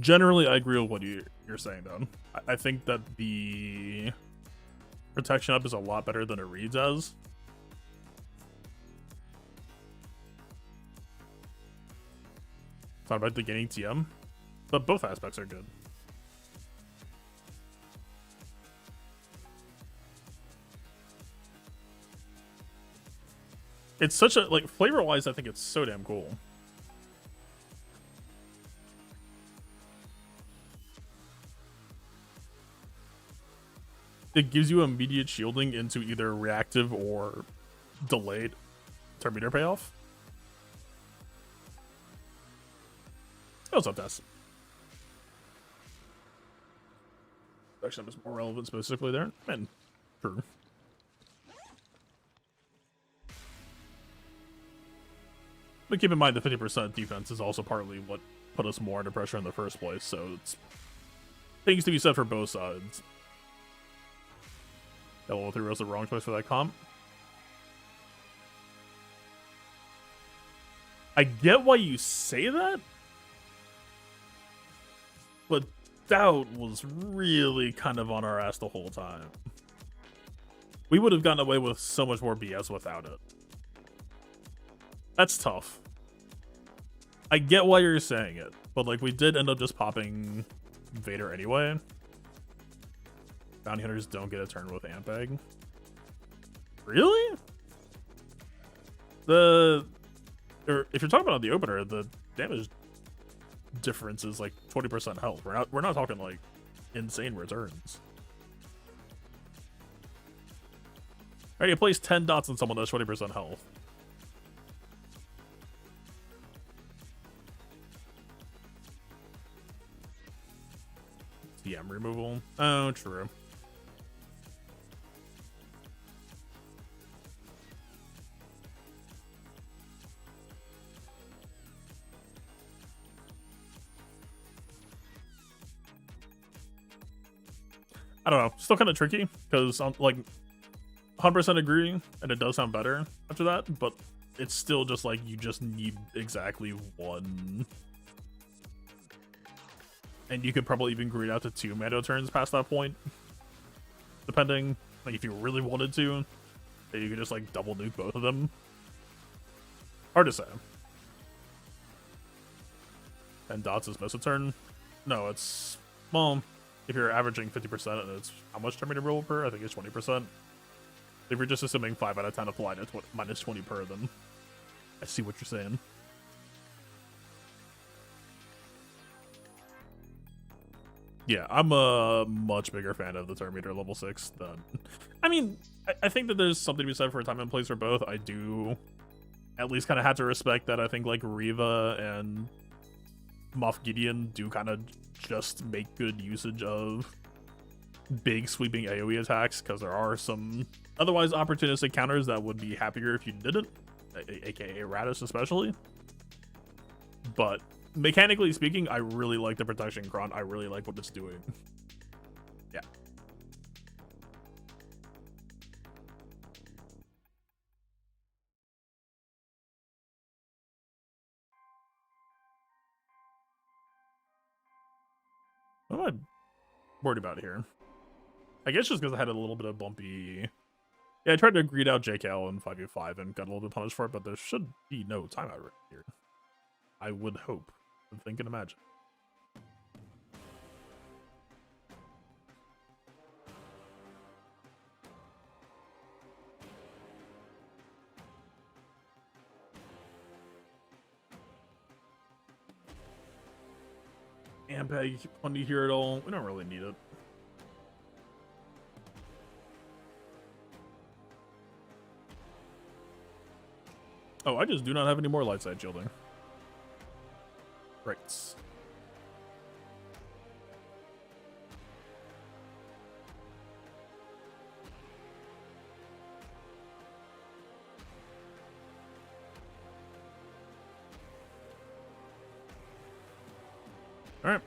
Generally, I agree with what you're saying, though. I think that the protection up is a lot better than it reads as. It's not about the gaining TM, but both aspects are good. It's such a, like, flavor-wise, I think it's so damn cool. It gives you immediate shielding into either reactive or delayed Terminator payoff. Oh, what's up, Tess? Actually, that was more relevant specifically there. And true. But keep in mind the 50% defense is also partly what put us more under pressure in the first place, so it's things to be said for both sides. Level 3 was the wrong choice for that comp. I get why you say that, but Doubt was really kind of on our ass the whole time. We would have gotten away with so much more BS without it. That's tough. I get why you're saying it, but like we did end up just popping Vader anyway. Bounty Hunters don't get a turn with Ampeg. Really? Or if you're talking about the opener, the damage difference is like 20% health. We're not talking like insane returns. Alright, you place 10 dots on someone that's 20% health. DM removal. Oh, true. I don't know. Still kind of tricky because I'm like 100% agree, and it does sound better after that, but it's still just like you just need exactly one. And you could probably even greed out to 2 Mando turns past that point. Depending, like if you really wanted to, you could just like double nuke both of them. Hard to say. And dots is most a turn. No, it's, well, if you're averaging 50% and it's how much Terminator roll per? I think it's 20%. If you're just assuming 5 out of 10 apply to minus 20 per, then I see what you're saying. Yeah, I'm a much bigger fan of the Terminator level 6 than... I mean, I think that there's something to be said for a time and place for both. I do at least kind of have to respect that I think like Reva and Moff Gideon do kind of just make good usage of big sweeping AoE attacks, because there are some otherwise opportunistic counters that would be happier if you didn't, aka Radish especially. But mechanically speaking, I really like the protection Kron. I really like what it's doing. Yeah. What am I worried about here? I guess just because I had a little bit of bumpy... Yeah, I tried to greed out JKL in 5v5 and got a little bit punished for it, but there should be no timeout right here. I would hope. I think and imagine. Ampeg, plenty here at all. We don't really need it. Oh, I just do not have any more light side shielding. Right. All right.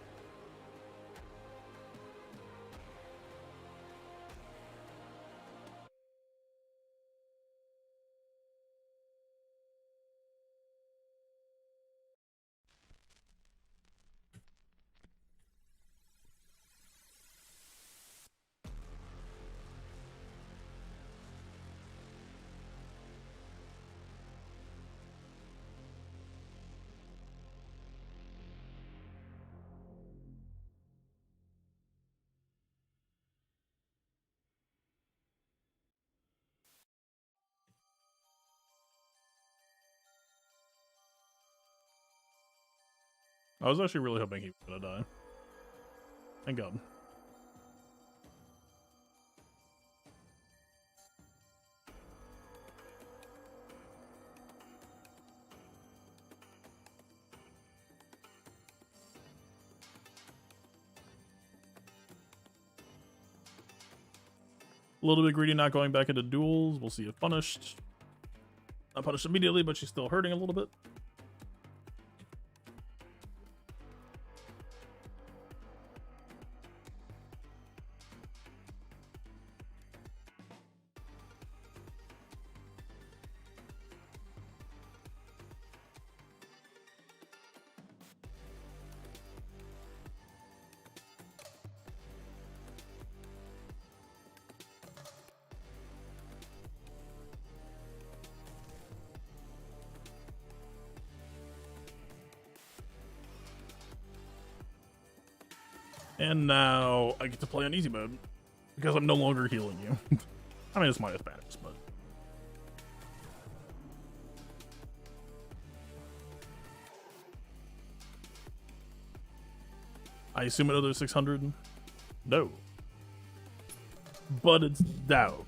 I was actually really hoping he was gonna die. Thank God. A little bit greedy not going back into duels. We'll see if punished. Not punished immediately, but she's still hurting a little bit. And now I get to play on easy mode because I'm no longer healing you. I mean, it's minus banners, but I assume another 600. No, but it's down.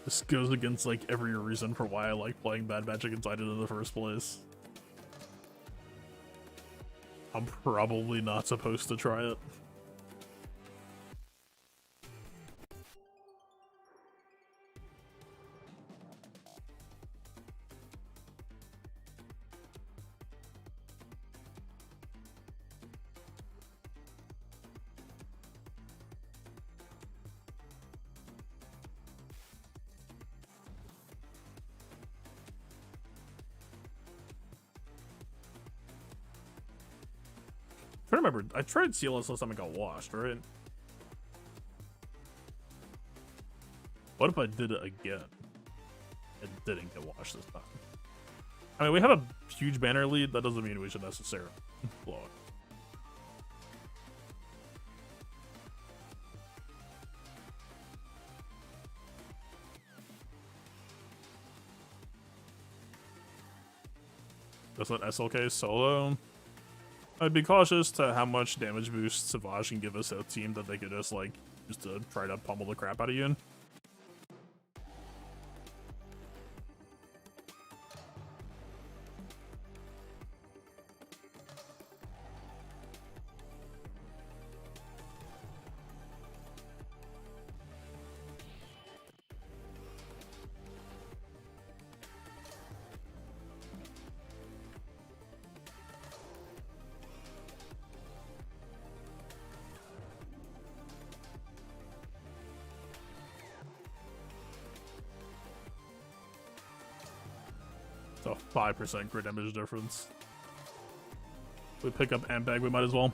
This goes against like every reason for why I like playing Bad Magic Inside in the first place. I'm probably not supposed to try it. I remember, I tried CLS last time it got washed, right? What if I did it again? It didn't get washed this time. I mean, we have a huge banner lead. That doesn't mean we should necessarily blow it. That's an SLK solo. I'd be cautious to how much damage boost Savage can give us a team that they could just like just to try to pummel the crap out of you. A 5% crit damage difference. If we pick up Ambag, we might as well.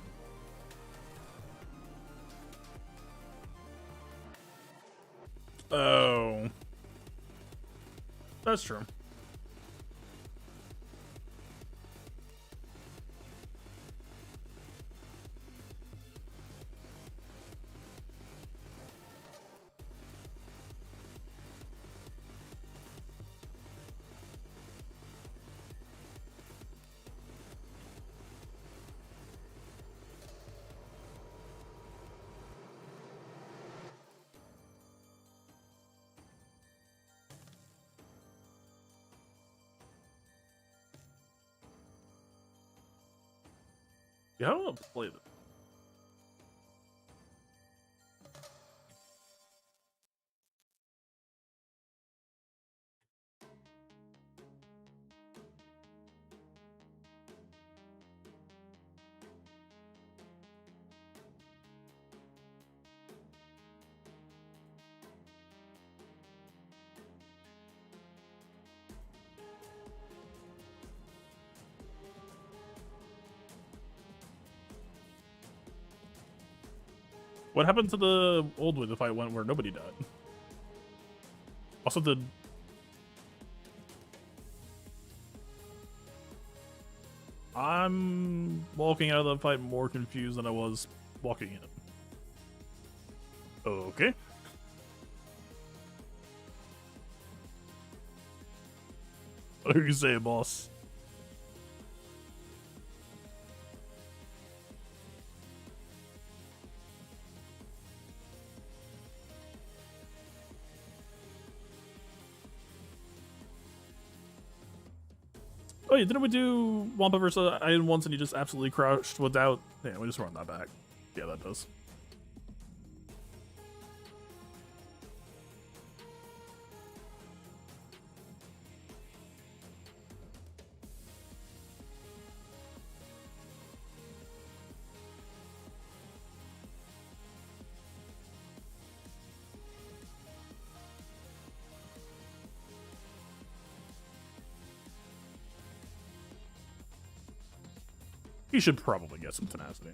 Oh. That's true. Yeah, I don't want to play this. What happened to the old way the fight went where nobody died? Also, I'm walking out of the fight more confused than I was walking in. Okay. What are you saying, boss? Oh yeah, didn't we do Wampa versus Iron once and he just absolutely crushed without... Yeah, we just run that back. Yeah, that does. He should probably get some tenacity.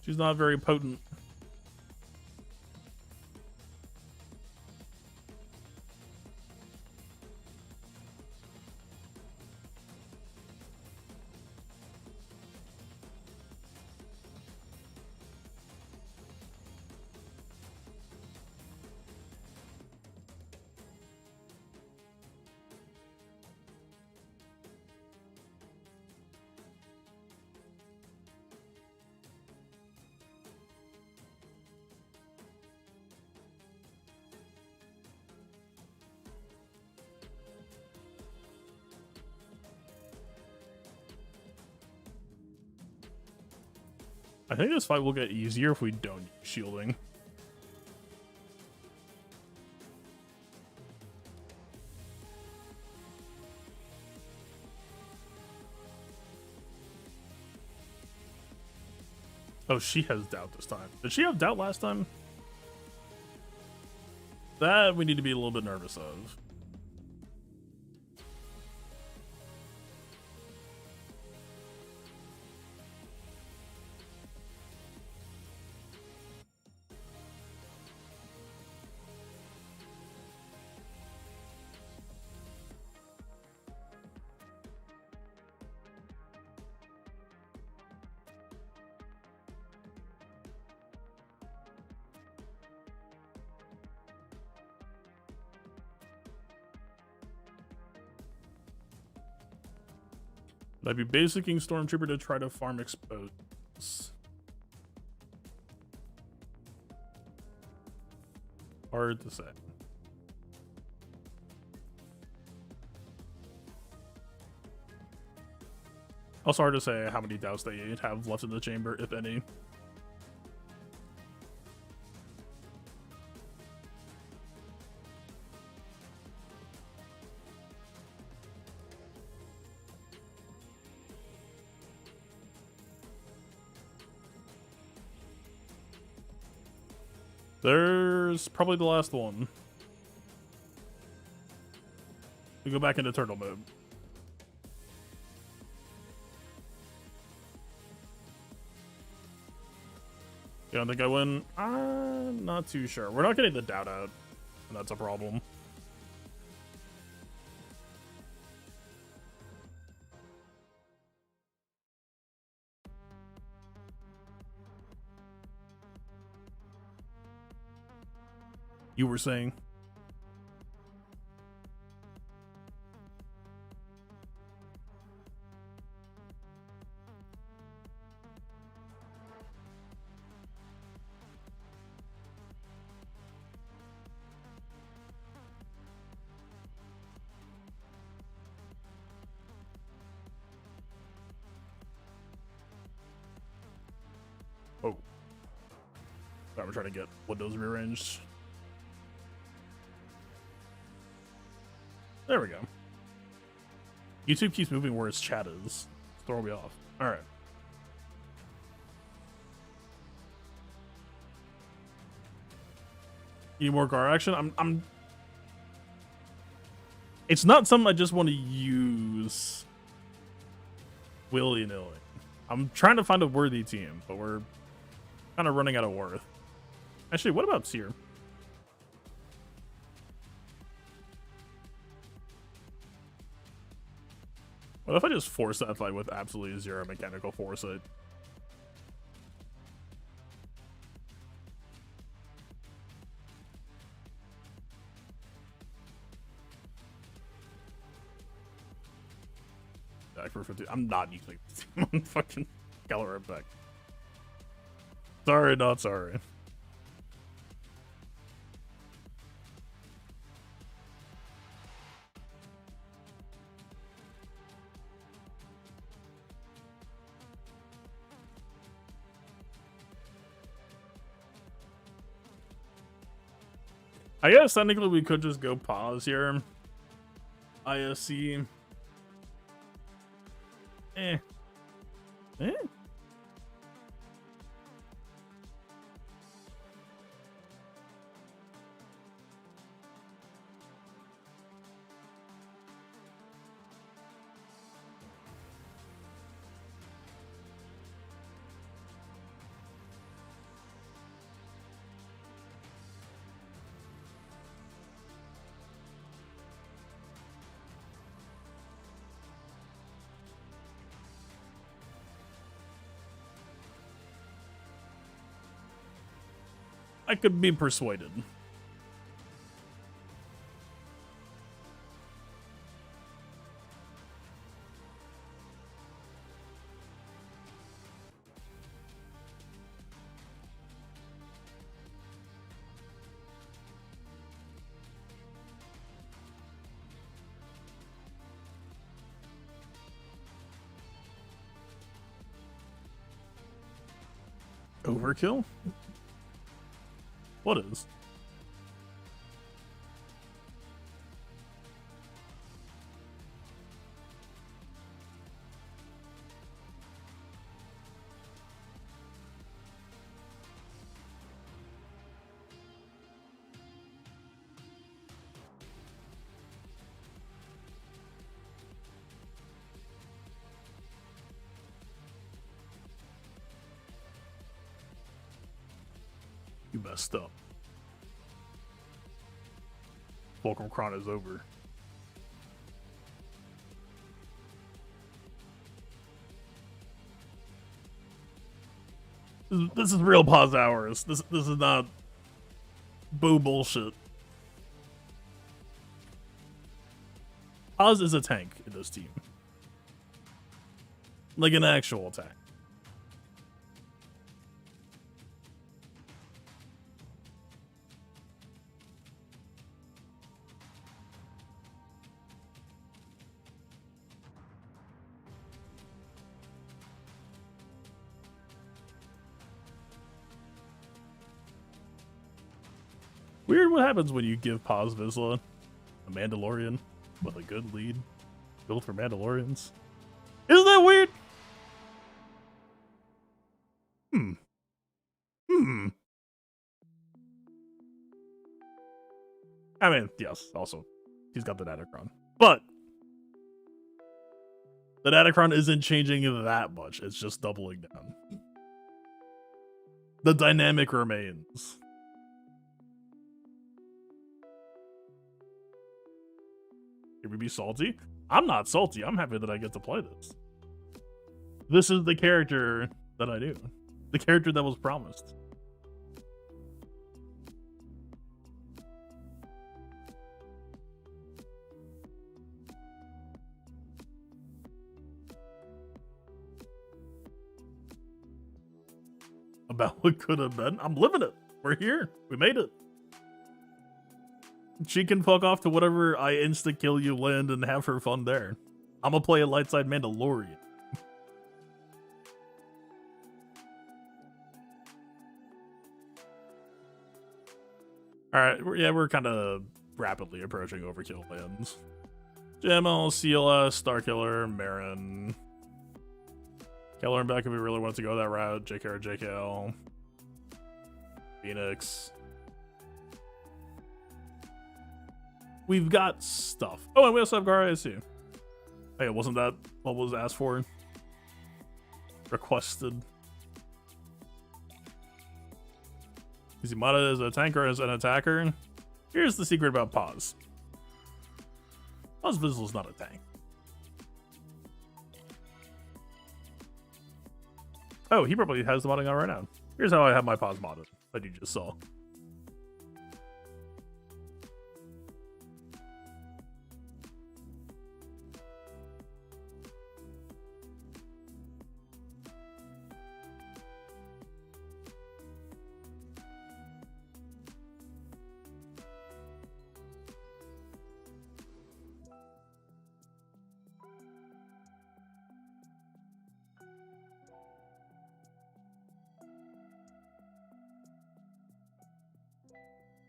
She's not very potent. I think this fight will get easier if we don't use shielding. Oh, she has doubt this time. Did she have doubt last time? That we need to be a little bit nervous of. I'd be basicing Stormtrooper to try to farm expose. Hard to say. Also hard to say how many doubts they have left in the chamber, if any. There's probably the last one. We go back into turtle mode. You don't think I win? I'm not too sure. We're not getting the doubt out, and that's a problem. You were saying? Oh. Right, we're trying to get windows rearranged. There we go. YouTube keeps moving where its chat is. It's throwing me off. Alright. Need more guard action? I'm It's not something I just want to use willy-nilly. I'm trying to find a worthy team, but we're kind of running out of worth. Actually, what about Seer? What if I just force that fight with absolutely zero mechanical foresight? back for 50. I'm not using fucking Keller back. Sorry, not sorry. I guess technically we could just go pause here. ISC. Eh. I could be persuaded. Overkill? What is? You messed up. Fulcrum Chron is over. This is real pause hours. This is not boo bullshit. Pause is a tank in this team. Like an actual tank. Weird what happens when you give Paz Vizsla a Mandalorian with a good lead built for Mandalorians. Isn't that weird? I mean, yes, also, he's got the Datacron. But the Datacron isn't changing that much. It's just doubling down. The dynamic remains. Can we be salty? I'm not salty. I'm happy that I get to play this. This is the character that I do. The character that was promised. About what could have been. I'm living it. We're here. We made it. She can fuck off to whatever I insta-kill you land and have her fun there. I'm gonna play a light side Mandalorian. Alright, yeah, we're kind of rapidly approaching overkill lands. JML, CLS, Starkiller, Marin. Keller and Beck if we really wanted to go that route. JKR, JKL. Phoenix. We've got stuff. Oh, and we also have Gar ISU. Hey, wasn't that what was asked for? Requested. Is Yamada as a tanker as an attacker? Here's the secret about Paz. Paz Vizsla not a tank. Oh, he probably has the modding on right now. Here's how I have my Paz modded that you just saw.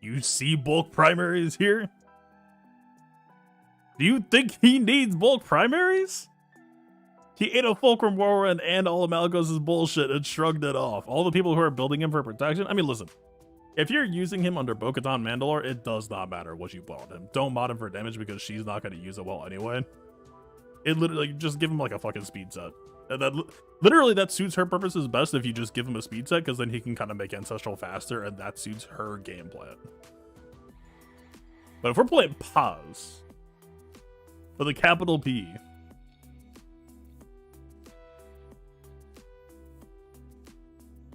You see bulk primaries here? Do you think he needs bulk primaries? He ate a Fulcrum Whirlwind and all of Malygos' bullshit and shrugged it off. All the people who are building him for protection. I mean, listen. If you're using him under Bo-Katan Mandalore, it does not matter what you mod him. Don't mod him for damage because she's not going to use it well anyway. It literally, just give him like a fucking speed set. And that, literally, that suits her purposes best if you just give him a speed set, because then he can kind of make Ancestral faster, and that suits her game plan. But if we're playing Paz, with a capital P,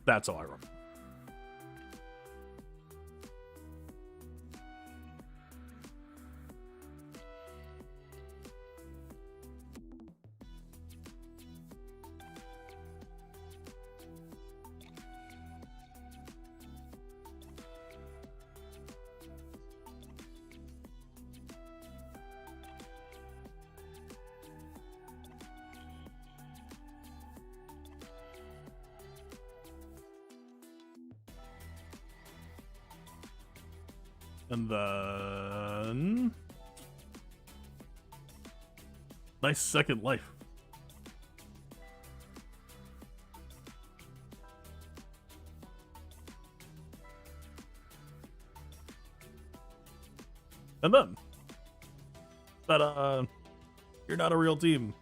that's all I remember. And then... nice second life. And then... that, you're not a real team.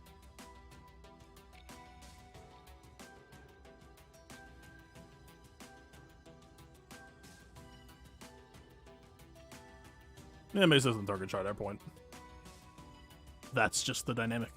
Yeah, Mace isn't target shot at that point. That's just the dynamic.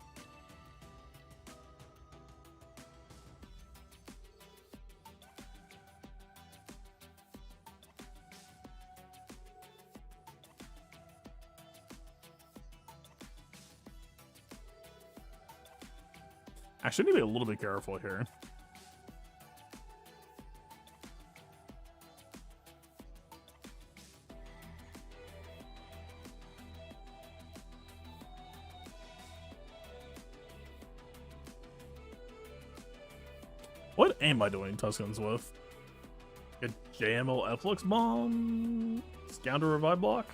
I should need to be a little bit careful here. What am I doing Tuscans with? A JML Efflux Bomb? Scoundrel Revive Block?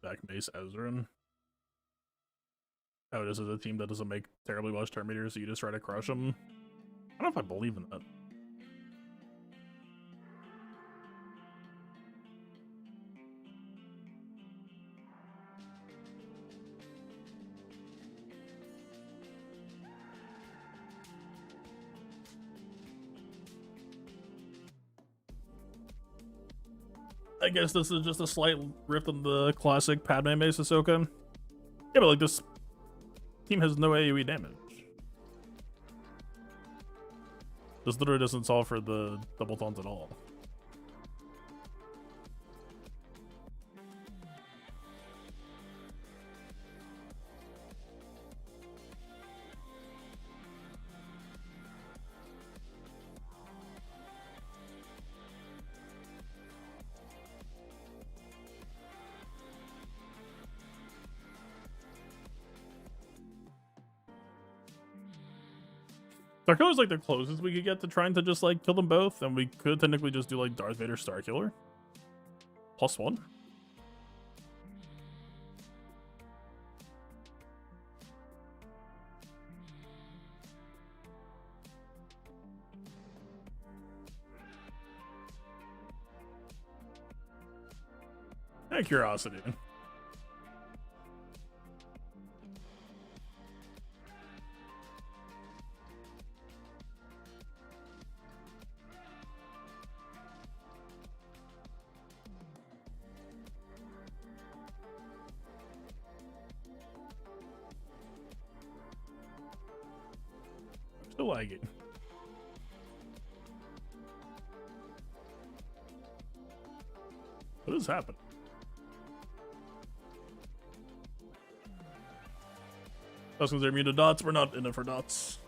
Back Mace Ezrin. Oh, this is a team that doesn't make terribly much turn meters, so you just try to crush them. I don't know if I believe in that. I guess this is just a slight rift in the classic Padme Mace Ahsoka. Yeah, but like this team has no AoE damage. This literally doesn't solve for the double taunts at all. Starkiller is like the closest we could get to trying to just like kill them both, and we could technically just do like Darth Vader Starkiller. +1. Out of curiosity. Still lagging. What is happening? Just because they're immune to dots, we're not in it for dots.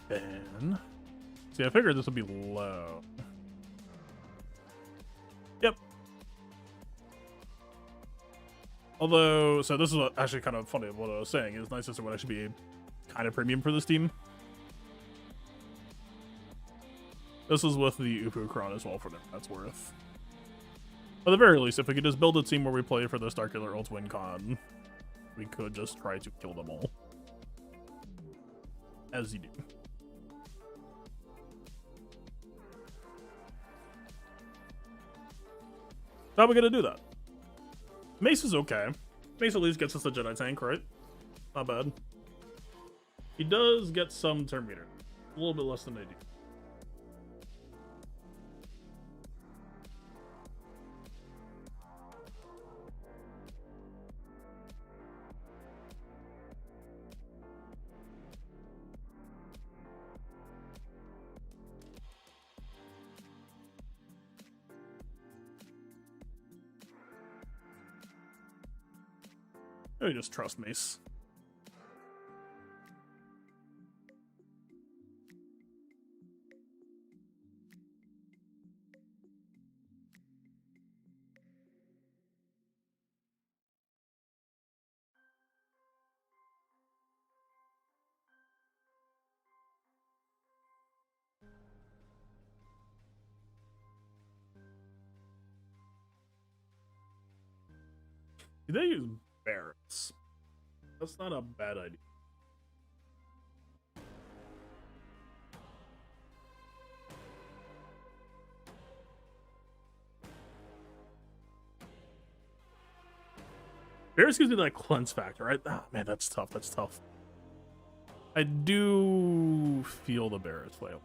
Ban. See, I figured this would be low. Yep. Although, so this is actually kind of funny. What I was saying is Night Sister would actually be kind of premium for this team. This is with the Ufu Kron as well for them. That's worth. At the very least, if we could just build a team where we play for the Starkiller Ult win con, we could just try to kill them all. As you do. How are we gonna do that? Mace is okay. Mace at least gets us a Jedi tank, right? Not bad. He does get some turn meter. A little bit less than they do. Maybe just trust Mace. They use Barretts. That's not a bad idea. Barretts gives me that cleanse factor, right? Ah, man, that's tough. That's tough. I do feel the Barretts flail.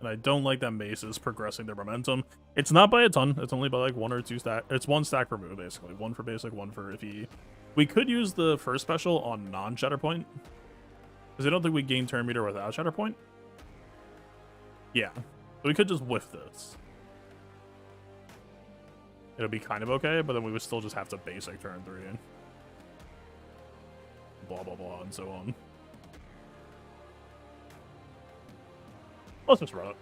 And I don't like that Mace is progressing their momentum. It's not by a ton. It's only by like 1 or 2 stack. It's 1 stack per move, basically. 1 for basic, 1 for if he... We could use the first special on non-Shatterpoint. Because I don't think we gain turn meter without Shatterpoint. Yeah. So we could just whiff this. It'll be kind of okay, but then we would still just have to basic turn 3. Blah, blah, blah, and so on. Let's just run it.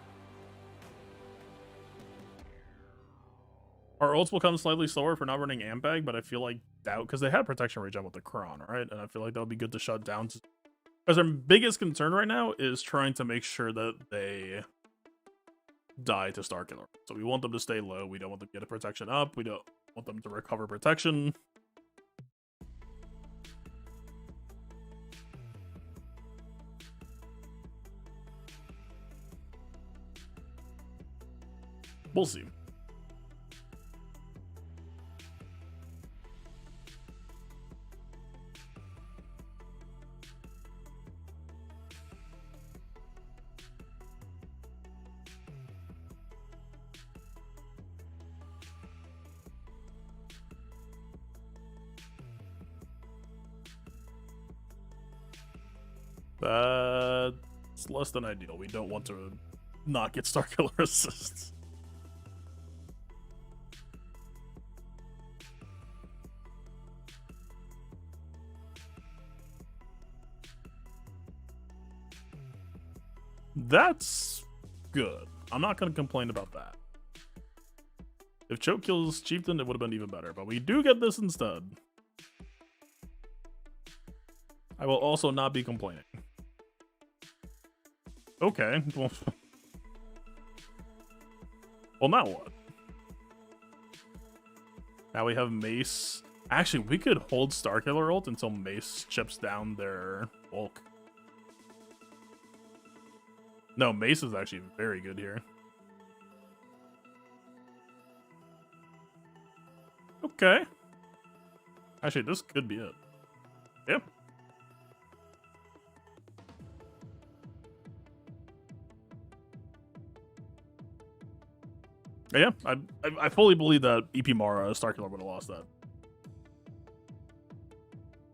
Our ults will come slightly slower for not running Ambag, but I feel like doubt because they have protection regen with the Kron, right? And I feel like that would be good to shut down. Because our biggest concern right now is trying to make sure that they die to Starkiller. So we want them to stay low. We don't want them to get a protection up. We don't want them to recover protection. We'll see. That's less than ideal. We don't want to not get Starkiller assists. That's good. I'm not going to complain about that. If Choke kills Chieftain, it would have been even better, but we do get this instead. I will also not be complaining. Okay. Well, now what? Now we have Mace. Actually, we could hold Starkiller ult until Mace chips down their bulk. No, Mace is actually very good here. Okay. Actually, this could be it. Yep. Yeah, I fully believe that EP Mara Starkiller would have lost that.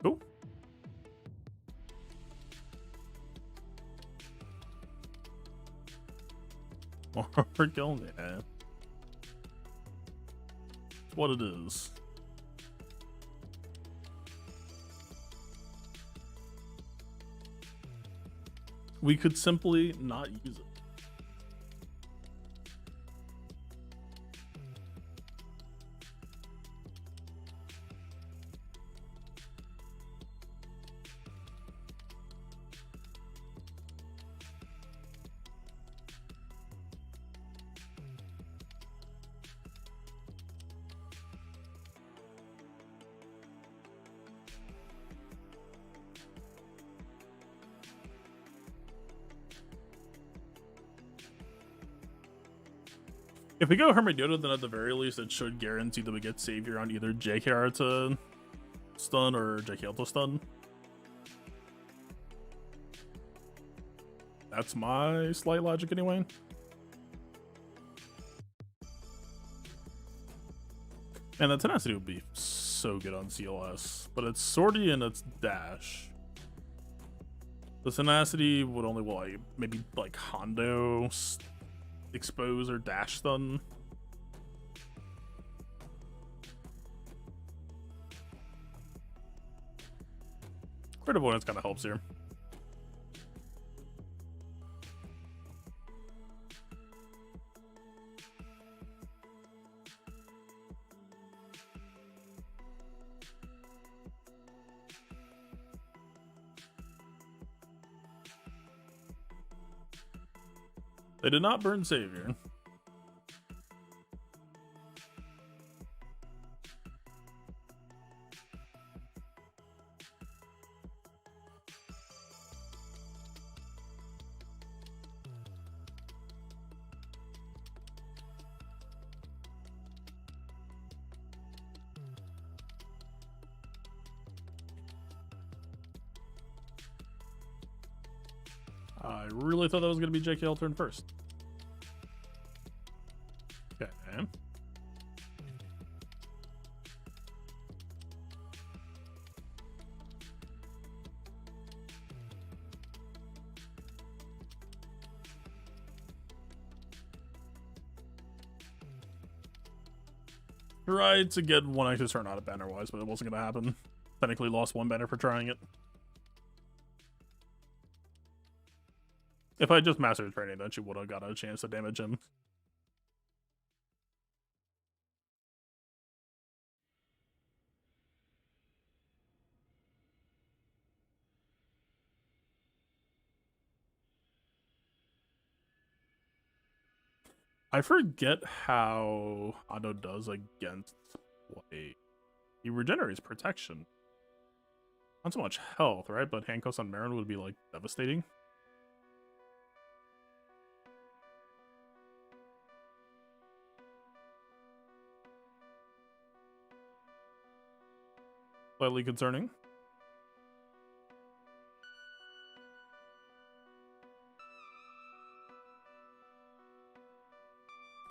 Cool. More killing, yeah. It's what it is. We could simply not use it. If we go Hermit Yoda, then at the very least it should guarantee that we get Savior on either JKR to stun or JKL to stun. That's my slight logic anyway. And the Tenacity would be so good on CLS, but it's Swordy and it's Dash. The Tenacity would only, well, like, maybe like Hondo expose or dash stun. Crit avoidance kind of helps here. They did not burn Savior. I really thought that was going to be JKL turn first. Okay. Tried to get one extra turn out of banner wise, but it wasn't going to happen. Technically lost one banner for trying it. If I just mastered training, then she would have got a chance to damage him. I forget how Ado does against White. He regenerates protection. Not so much health, right? But handcuffs on Marin would be like devastating. Slightly concerning.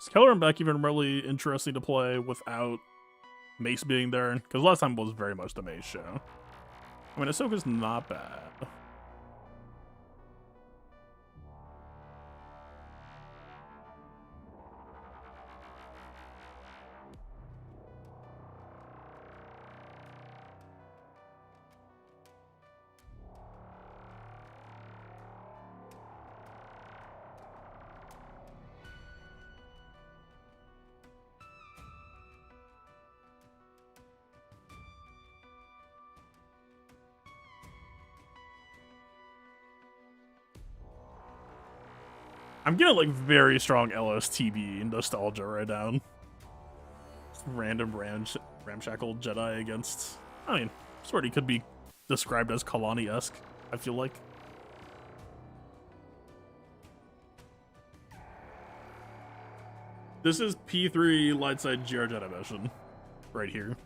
Is Keller and Beck even really interesting to play without Mace being there? Because last time was very much the Mace show. I mean, Ahsoka's not bad. I'm getting like very strong LSTB nostalgia right now. Just random ramshackle Jedi against. I mean, Swordy could be described as Kalani-esque, I feel like. This is P3 Lightside GR Jedi mission right here.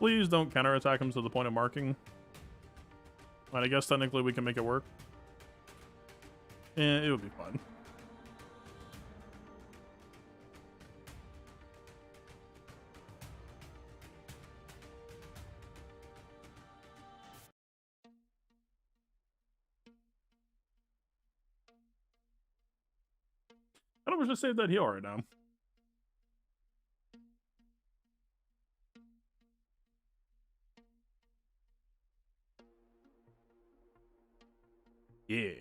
Please don't counterattack him to the point of marking. But I guess technically we can make it work. Yeah, it would be fun. I don't wish I saved that heal right now. Yeah.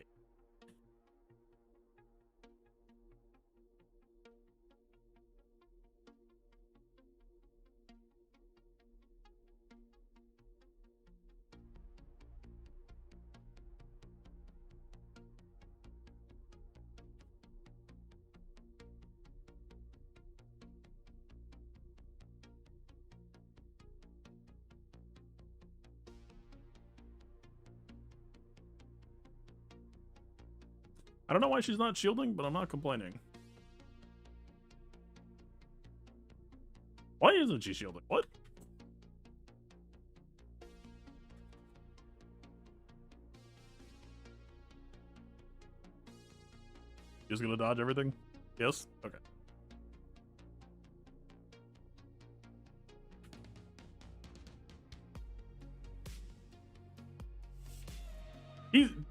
I don't know why she's not shielding, but I'm not complaining. Why isn't she shielding? What? Just gonna dodge everything? Yes? Okay.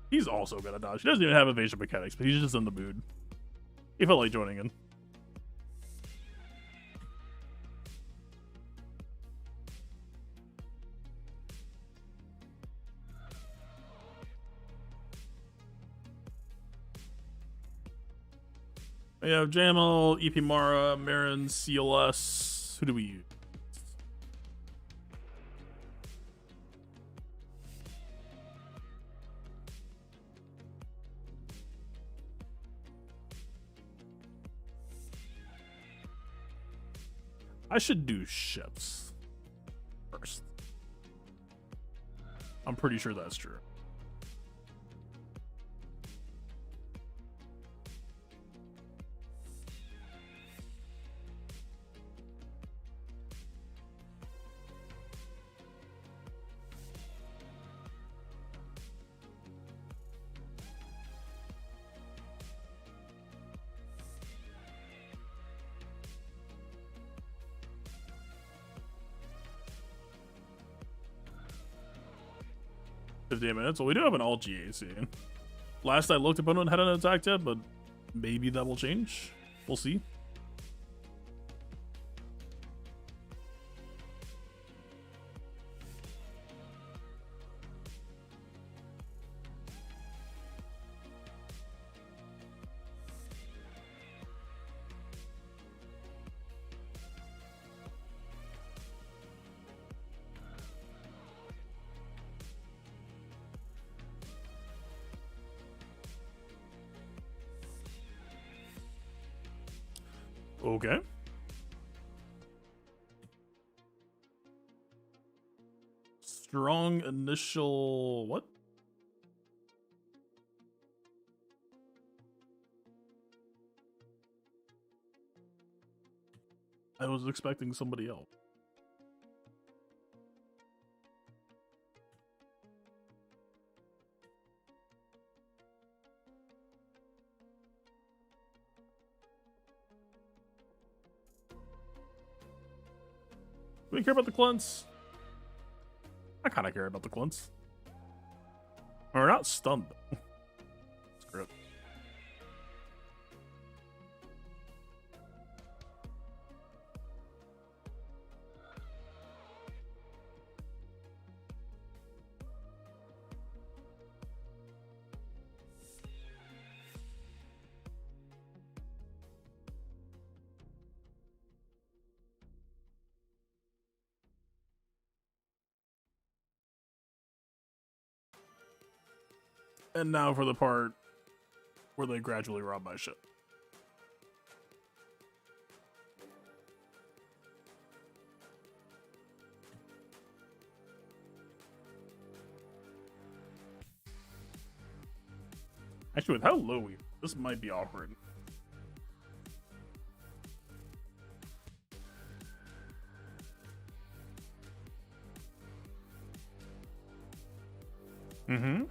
He's also gonna dodge. He doesn't even have evasion mechanics, but he's just in the mood. He felt like joining in. We have Jamal, EP Mara, Marin, CLS. Who do we use? I should do ships first. I'm pretty sure that's true. Minutes. Well, we do have an alt GAC. Last I looked, opponent hadn't attacked yet, but maybe that will change. We'll see. Okay. Strong initial... what? I was expecting somebody else. Do we care about the cleanse? I kind of care about the cleanse. We're not stunned, though. Screw it. And now for the part where they gradually rob my ship. Actually, with how low we... this might be awkward. Mm-hmm.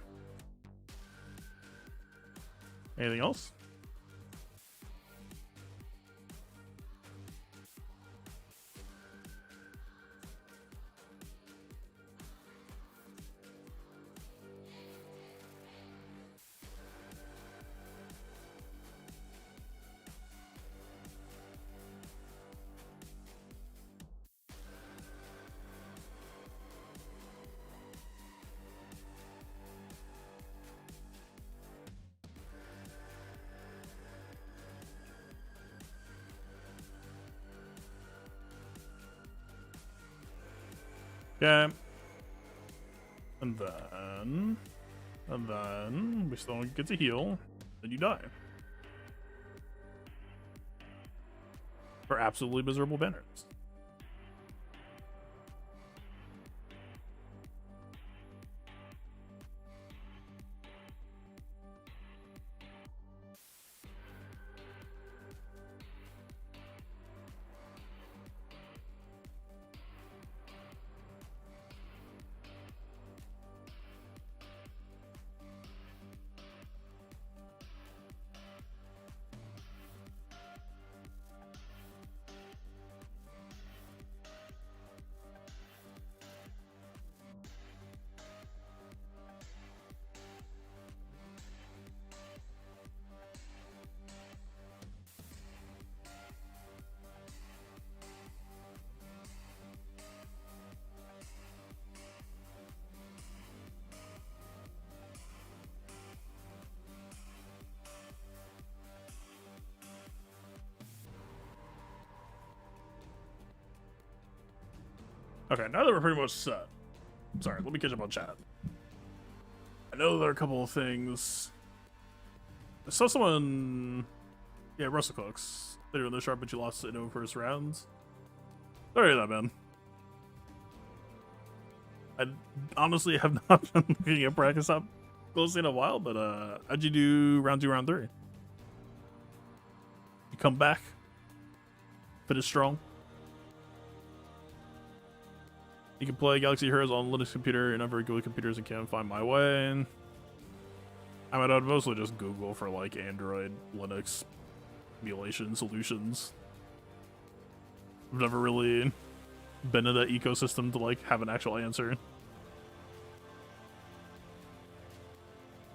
Anything else? Okay. And then we still don't get to heal. Then you die. For absolutely miserable banners. Okay, now that we're pretty much set. Sorry, let me catch up on chat. I know there are a couple of things. I saw someone. Yeah, Russell Cooks. They were in the sharp, but you lost it in first rounds. Sorry about that, man. I honestly have not been looking at practice up closely in a while, but how'd you do round 2, round 3? You come back? Finish strong? You can play Galaxy Heroes on Linux computer and other good computers and can't find my way. I mean, I'd mostly just Google for like Android, Linux emulation solutions. I've never really been in that ecosystem to like have an actual answer.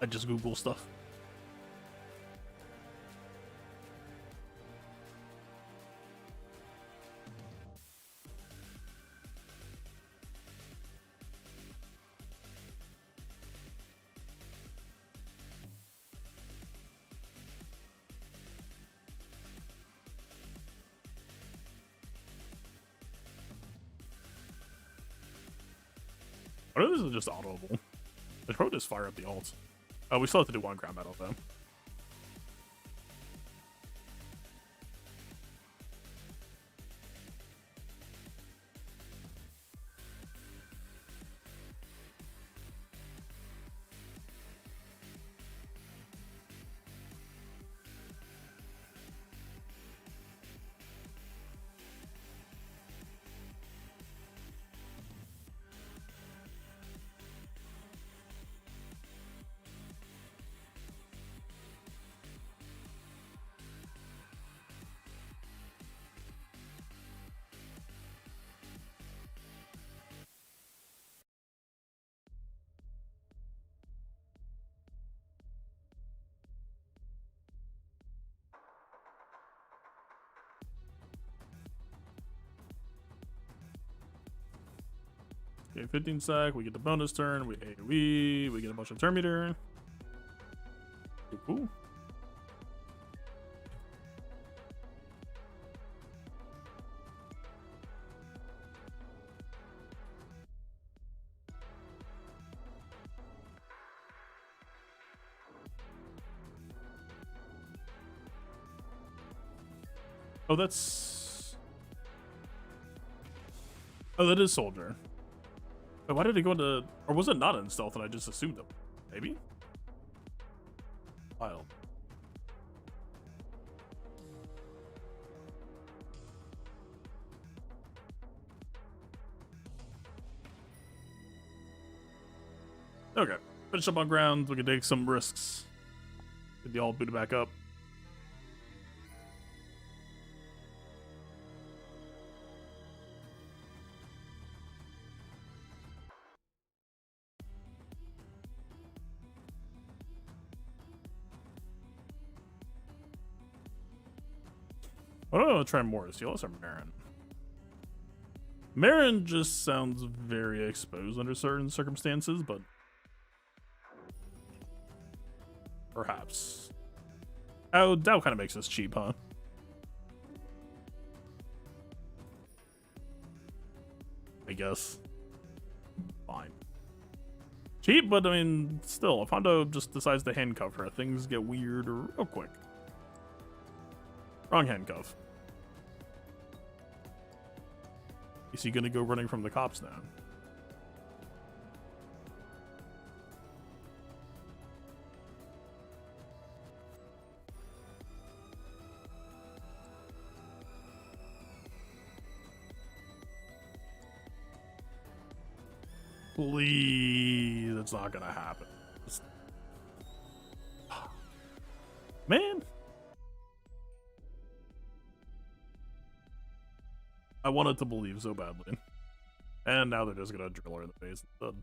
I just Google stuff. What if this is just audible? I should probably just fire up the alt. Oh, we still have to do one ground battle though. Okay, 15 sec, we get the bonus turn, we AoE, we get a bunch of turn meter. Cool. Oh, that's... Oh, that is Soldier. But why did it go into... Or was it not in stealth and I just assumed him? Maybe? Wild. Okay. Finish up on ground. We can take some risks. Get the all booted back up. I don't know. Try Morris. You also Marin. Marin just sounds very exposed under certain circumstances, but perhaps. Oh, that kind of makes us cheap, huh? I guess. Fine. Cheap, but I mean, still, if Hondo just decides to handcuff her, things get weird real quick. Wrong handcuff. Is he gonna go running from the cops now? Please, it's not gonna happen. Man. I wanted to believe so badly. And now they're just gonna drill her in the face instead.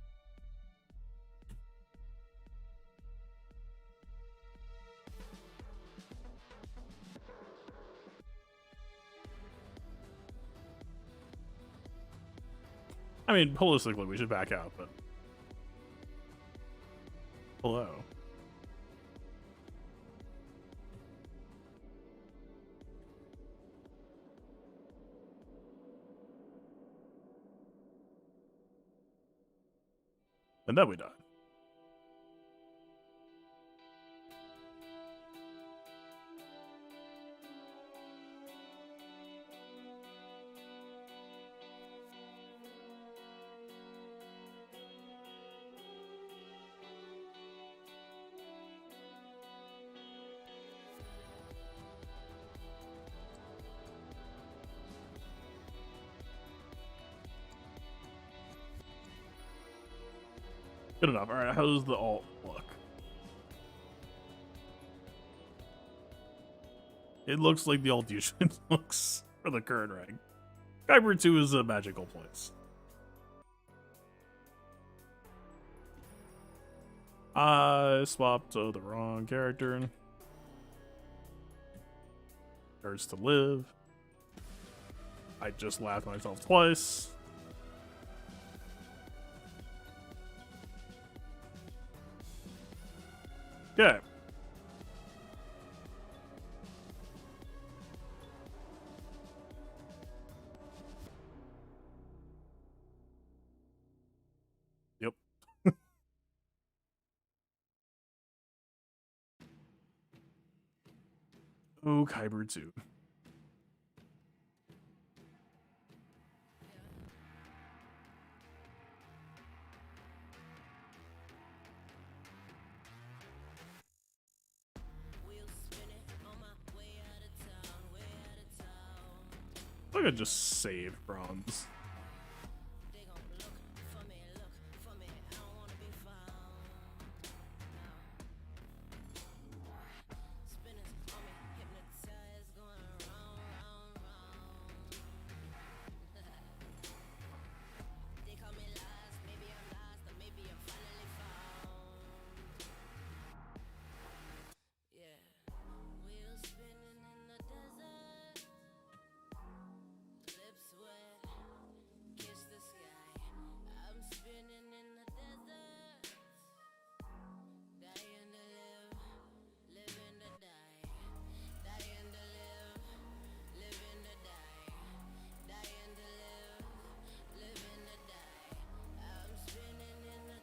I mean, holistically, we should back out, but... Hello. And then we die. Good enough. All right, how does the alt look? It looks like the alt usually looks for the current rank. Kyber 2 is a magical place. I swapped to the wrong character. Urge to live. I just laughed myself twice. Okay. Yep. Oh, Kyber 2. I could just save bronze.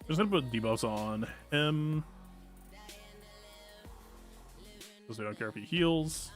Just gonna put debuffs on him. Because we don't care if he heals.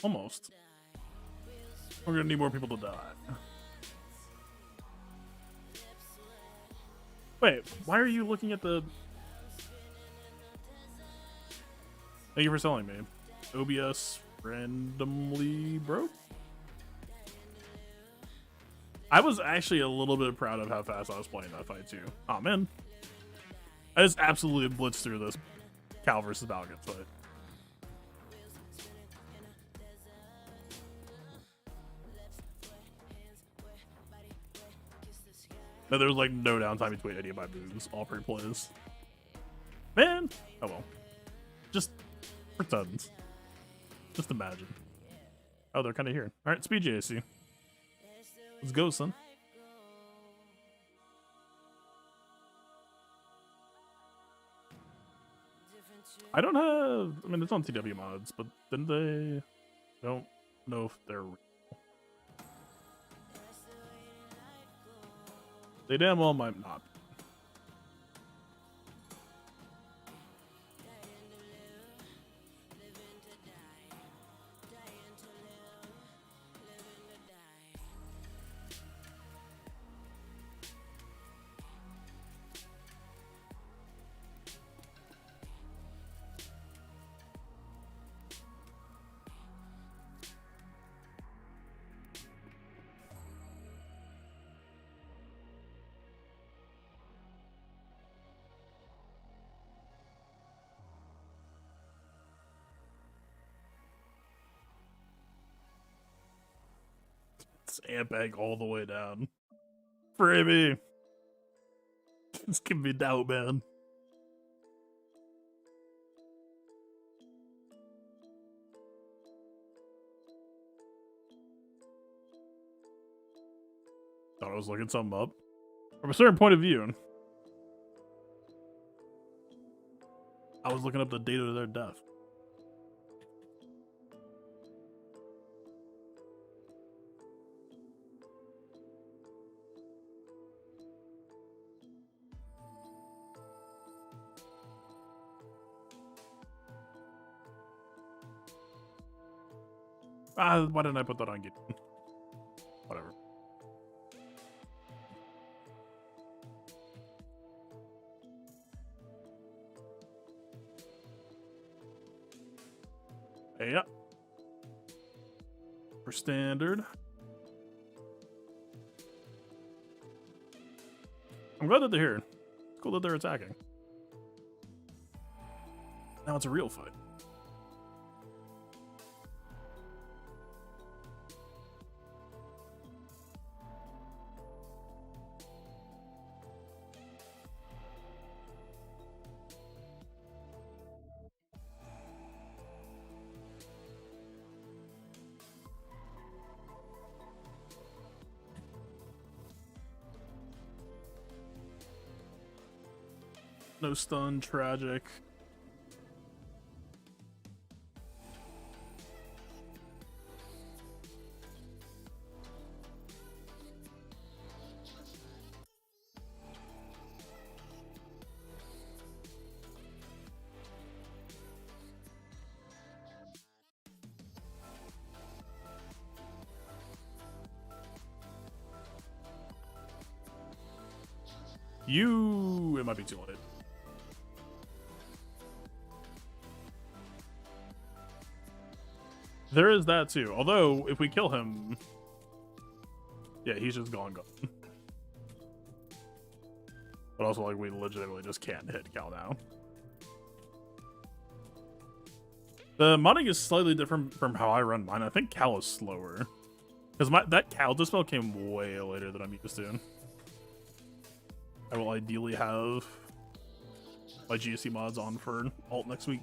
Almost. We're gonna need more people to die. Wait, why are you looking at the... Thank you for selling me. OBS randomly broke? I was actually a little bit proud of how fast I was playing that fight too. Oh man. I just absolutely blitzed through this Cal versus Valgate fight. No, there was like no downtime between any of my moves, all pre-plays. Man! Oh well. Just pretend. Just imagine. Oh, they're kind of here. Alright, speed JAC. Let's go, son. I don't have... I mean, it's on TW mods, but didn't they... Don't know if they're real. They damn well might not. Amp egg all the way down. Framey! Just give me doubt, man. Thought I was looking something up. From a certain point of view, I was looking up the date of their death. Why didn't I put that on Git? Whatever. Hey, yeah. For standard. I'm glad that they're here. It's cool that they're attacking. Now it's a real fight. No stun, tragic. It might be too late. There is that too. Although, if we kill him... Yeah, he's just gone. But also, like, we legitimately just can't hit Cal now. The modding is slightly different from how I run mine. I think Cal is slower. Because that Cal dispel came way later than I'm used to. I will ideally have my GSC mods on for alt next week.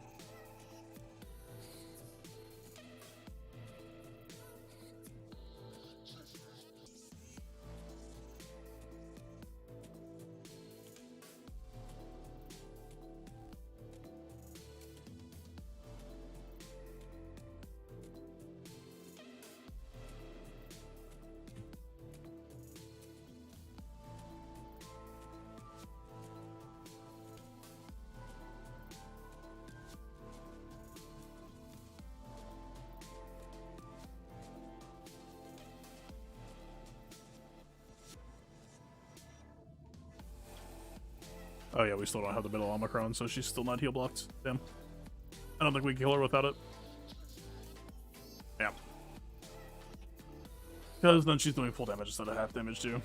Oh yeah, we still don't have the middle Omicron, so she's still not heal blocked. Damn. I don't think we can kill her without it. Yeah. Because then she's doing full damage instead of half damage too.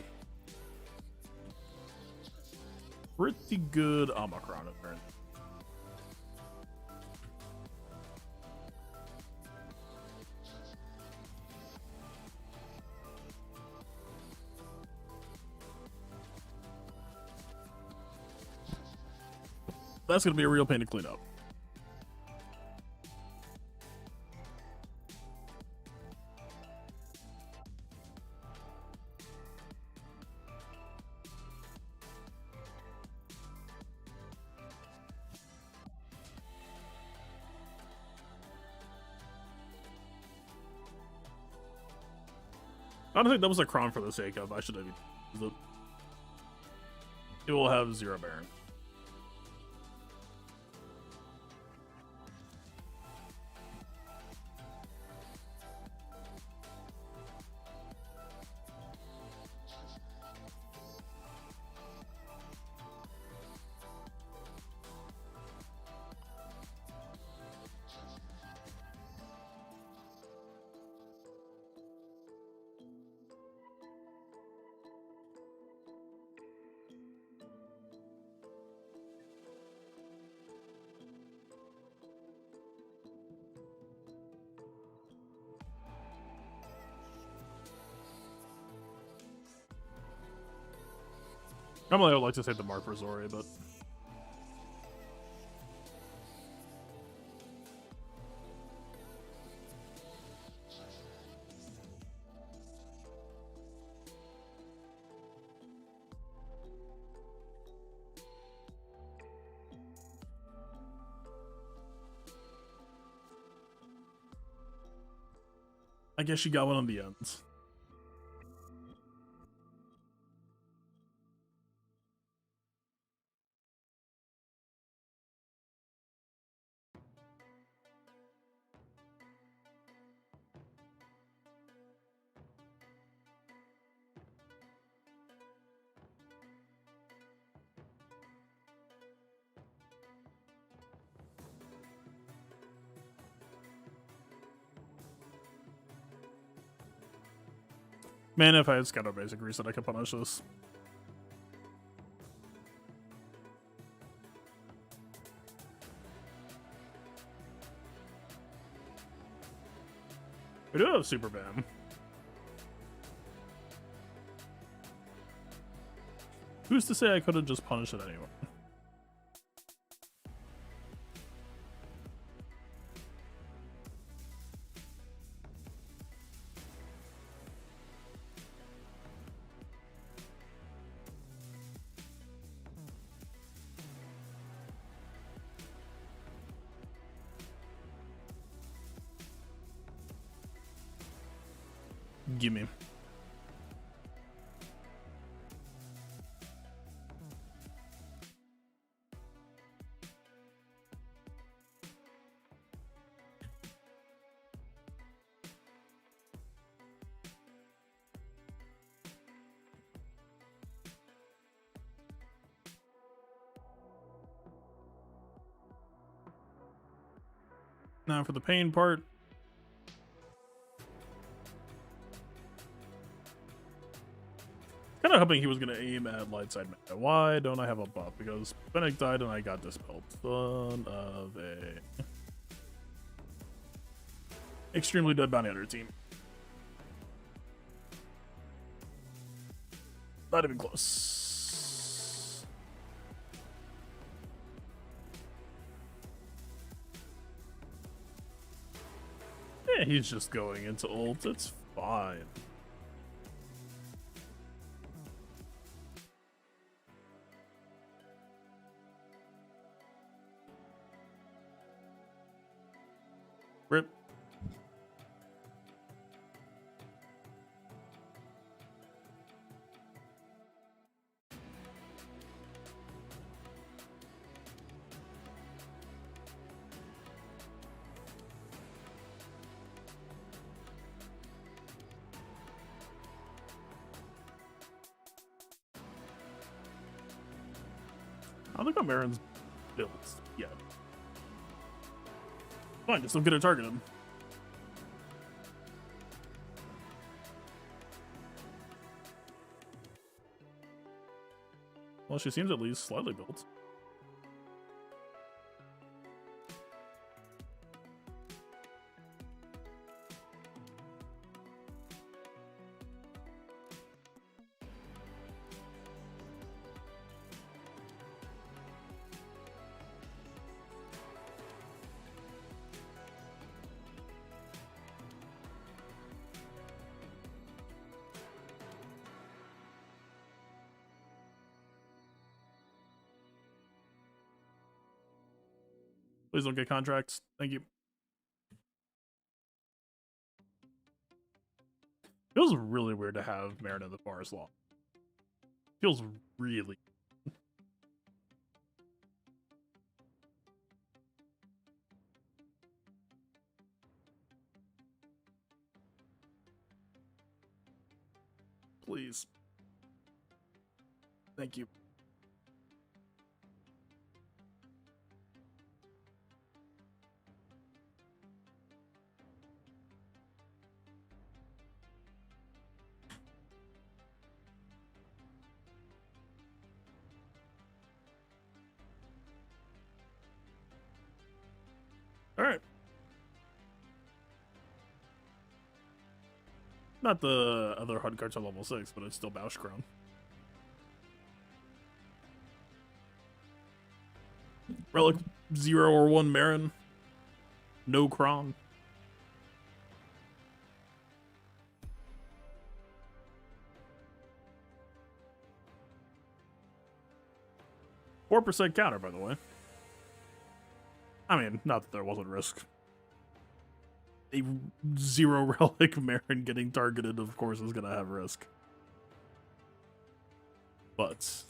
Pretty good Omicron apparently. That's gonna be a real pain to clean up. I don't think that was a Kron for the sake of. I should have used it. It will have 0 Baron. Normally I would like to say the mark for Zori, but I guess she got one on the ends. Man, if I had Scatter Basic Reset, I could punish this. We do have Super Bam. Who's to say I could have just punished it anyway? Gimme. Now for the pain part. Kind of hoping he was going to aim at light side meta. Why don't I have a buff? Because Fennec died and I got dispelled. Son of a extremely dead bounty hunter team. Not even close. Yeah, he's just going into ult. It's fine. Rip. don't think my Marin's built yet. Fine, just don't get it targeted. Well, she seems at least slightly built. Please don't get contracts. Thank you. Feels really weird to have Marin in the forest long. Feels really. Please. Thank you. All right. Not the other HUD cards are level 6, but it's still Bausch Crown. Relic 0 or 1 Marin. No Kron. %4 counter, by the way. I mean, not that there wasn't risk. A 0 relic Marin getting targeted, of course, is going to have risk. But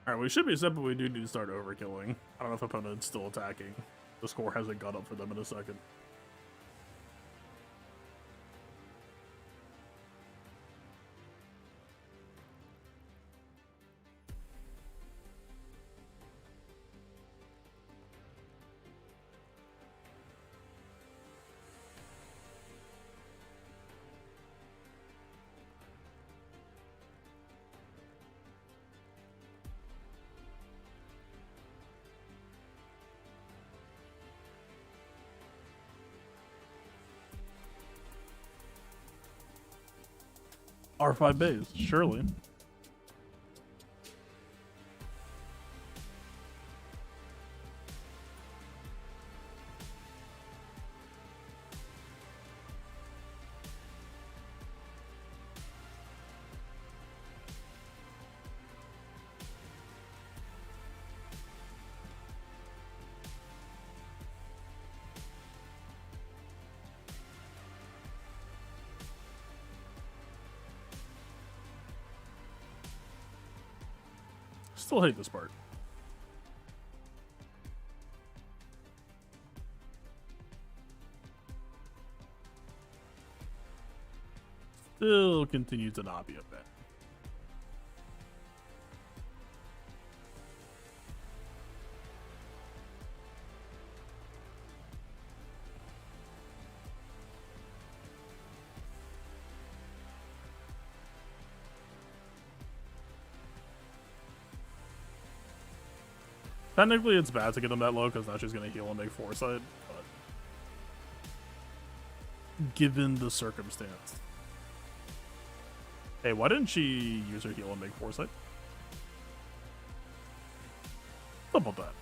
alright, we should be set, but we do need to start overkilling. I don't know if opponent's still attacking. The score hasn't got up for them in a second. R5 base, surely. Still hate this part. Still continue to not be a bet. Technically, it's bad to get them that low because now she's going to heal and make foresight, but given the circumstance. Hey, why didn't she use her heal and make foresight? How about that?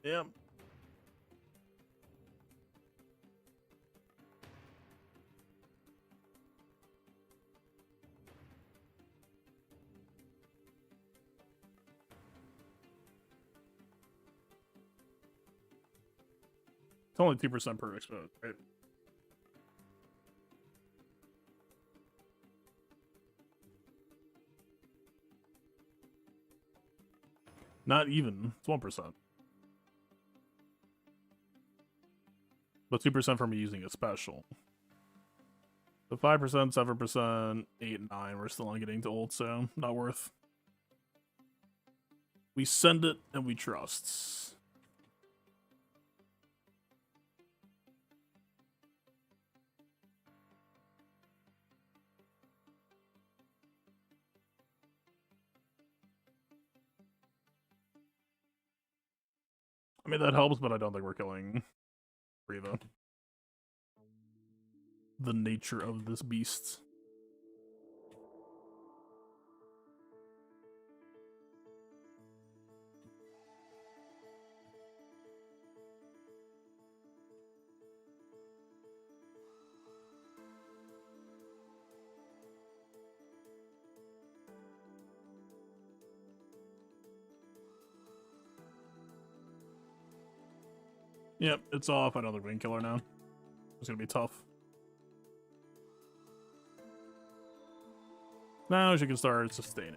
Yep. It's only 2% per exposed, right? Not even. It's 1%. But 2% from me using a special. So 5%, 7%, 8, 9. We're still not getting to ult, so not worth. We send it and we trust. I mean, that helps, but I don't think we're killing Riva. The nature of this beast. Yep, it's off. I don't think we can kill her now. It's gonna be tough. Now she can start sustaining.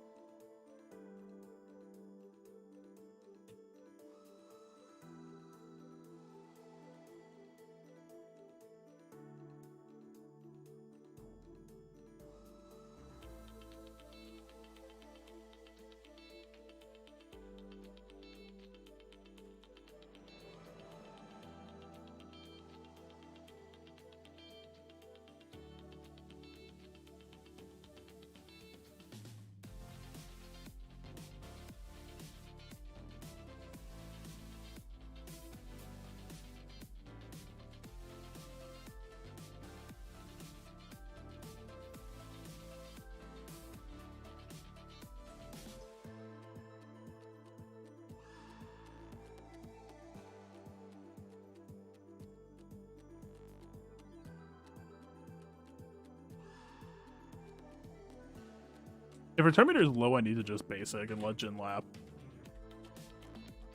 If return meter is low, I need to just basic and let Jin lap.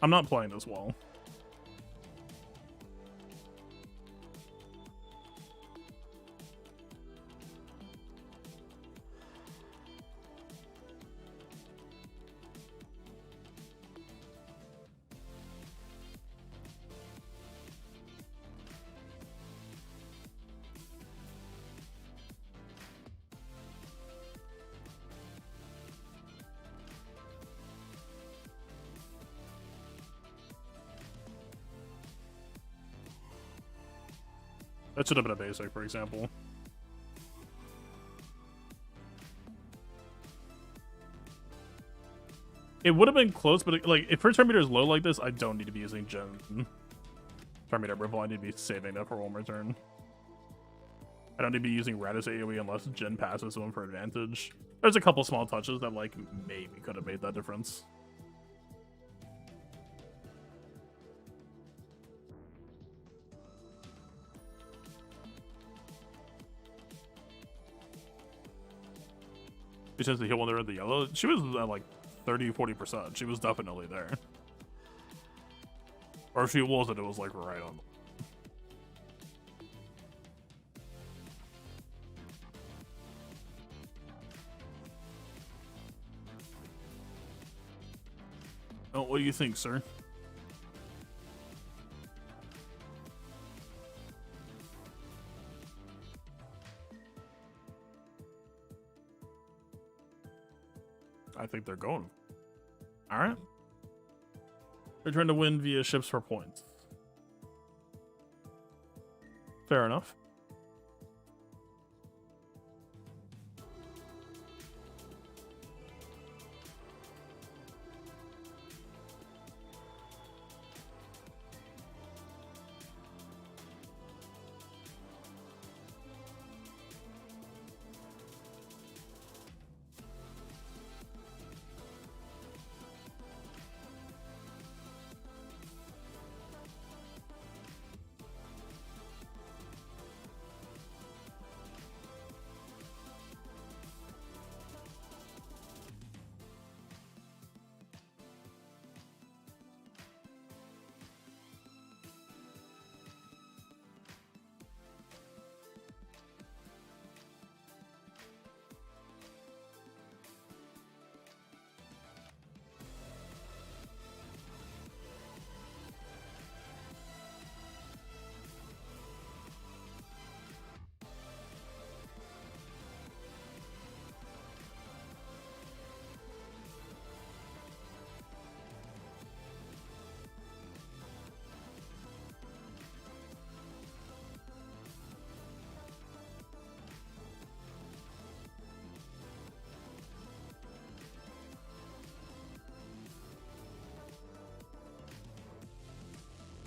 I'm not playing this well. That should have been a basic, for example. It would have been close, but like if her turn meter is low like this, I don't need to be using Jin. Turn meter rival, I need to be saving that for one more turn. I don't need to be using Radis AoE unless Jin passes one for advantage. There's a couple small touches that like maybe could have made that difference. She says the heal when they're in the yellow. She was at like 30-40%. She was definitely there. Or if she wasn't, it was like right on. Oh, what do you think, sir? I think they're going. All right. They're trying to win via ships for points. Fair enough.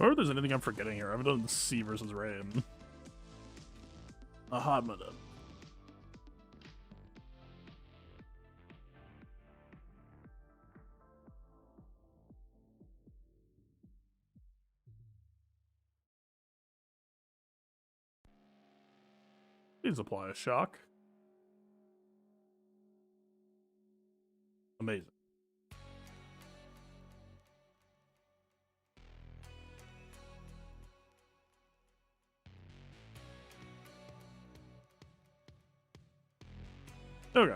I wonder if there's anything I'm forgetting here. I haven't done C versus Rain. A hot minute. Please apply a shock. Amazing. Okay.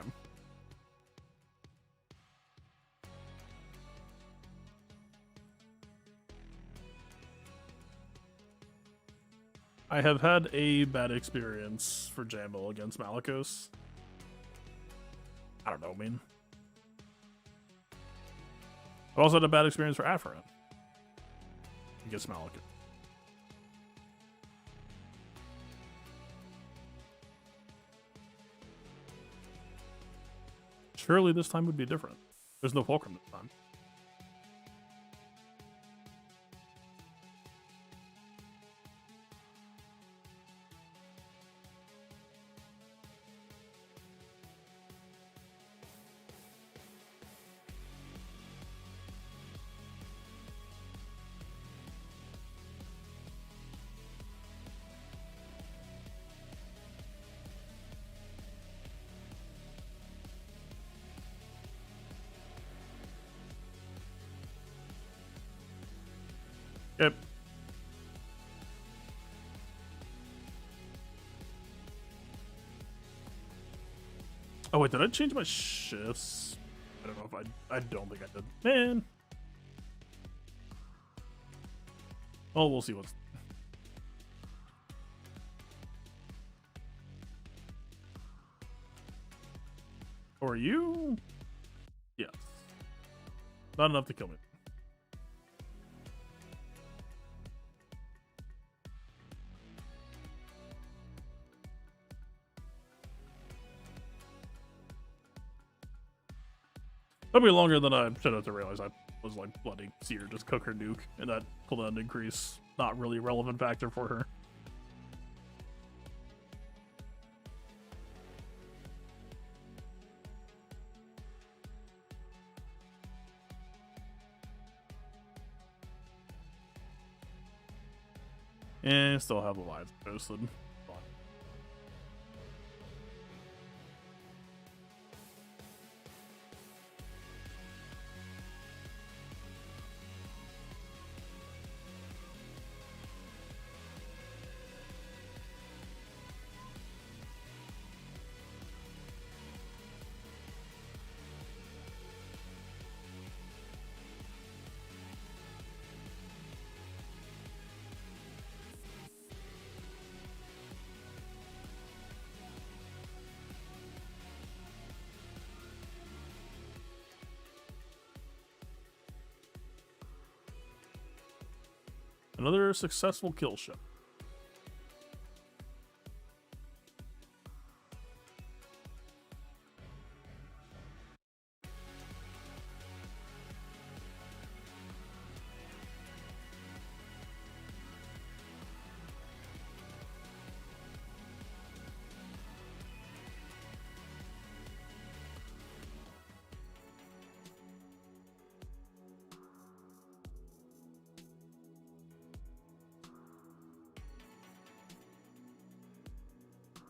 I have had a bad experience for Jambo against Malicos. I don't know, man. I've also had a bad experience for Afrin against Malicos. Surely this time would be different. There's no Fulcrum this time. Yep. Oh wait, did I change my shifts? I don't know if I don't think I did. Man. Oh, we'll see what's... Or you? Yes. Not enough to kill me. That'll be longer than I should have to realize I was like letting Seer just cook her nuke, and that cooldown increase, not really a relevant factor for her. And still have the lives posted. Another successful kill shot.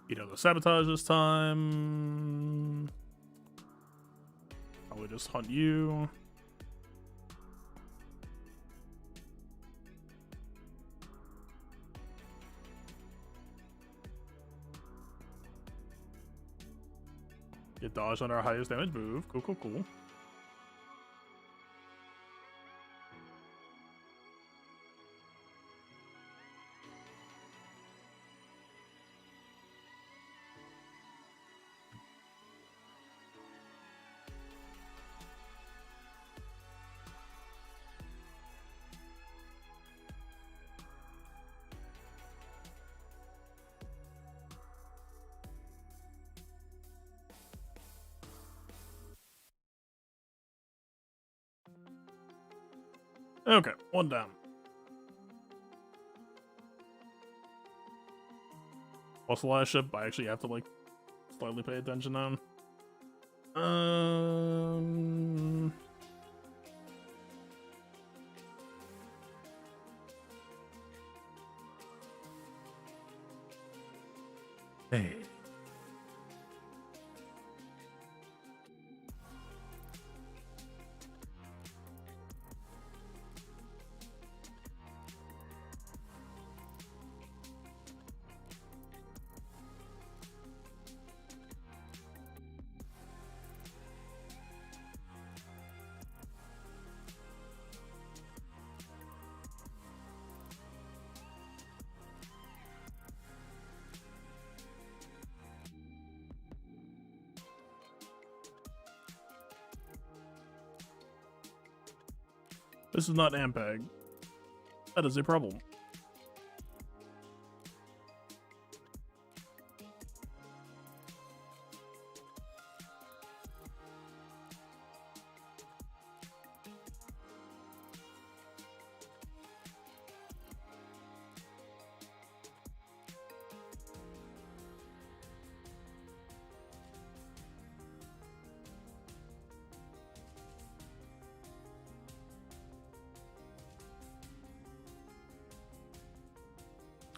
You know, the sabotage this time. Probably just hunt you. Get dodged on our highest damage move. Cool, cool, cool. Okay, one down. What's the last ship? I actually have to like slightly pay attention now. Hey. This is not Ampeg. That is a problem.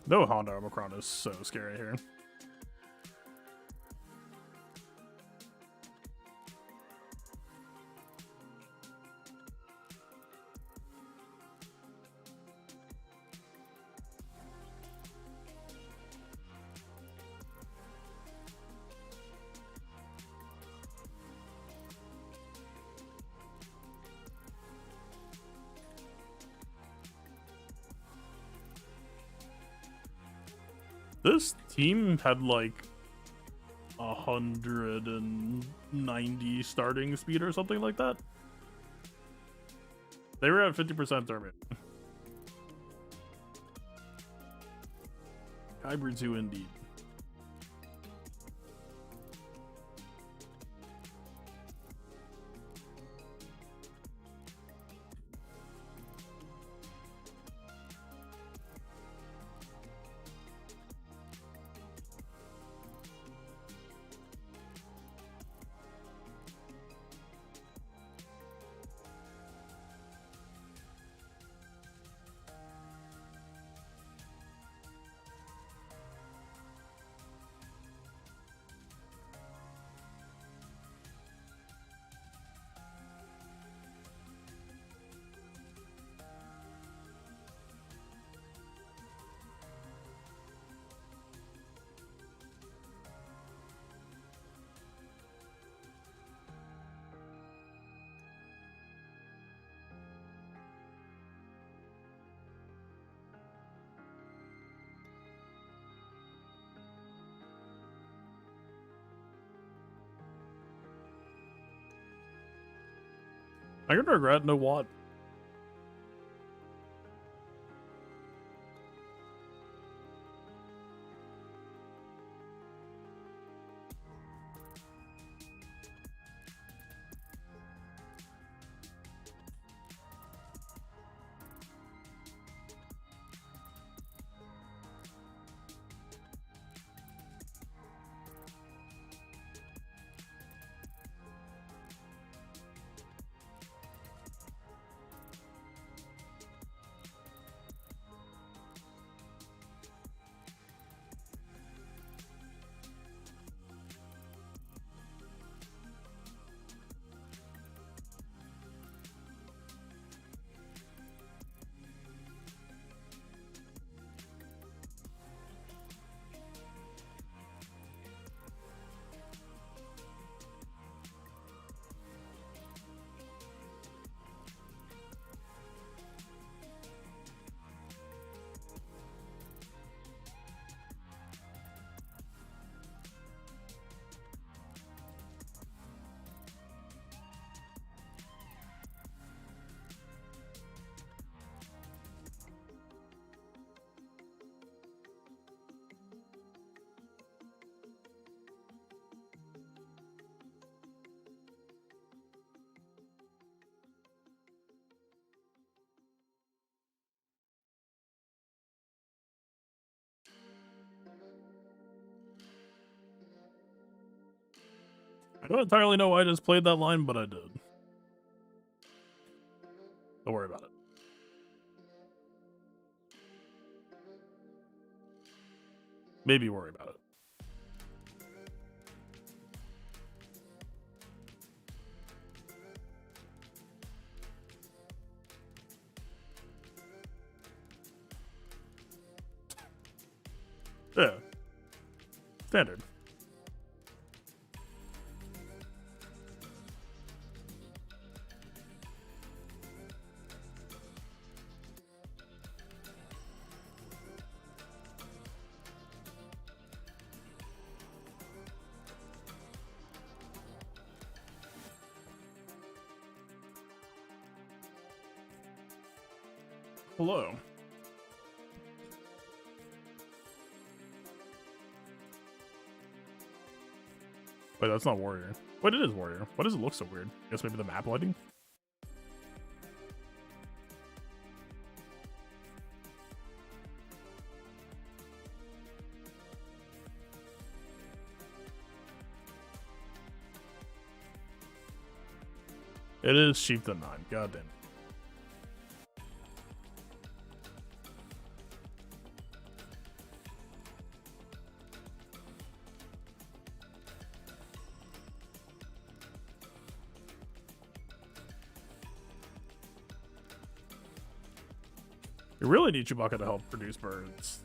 No, Honda Omicron is so scary here. This team had like 190 starting speed or something like that. They were at 50% turbine. Hybrid 2 indeed. I could regret no what. I don't entirely know why I just played that line, but I did. Don't worry about it. Maybe worry about it. Yeah. Standard. Hello. Wait, that's not warrior. Wait, it is warrior. Why does it look so weird? I guess maybe the map lighting? It is Chieftain 9. God damn it. You really need Chewbacca to help produce birds.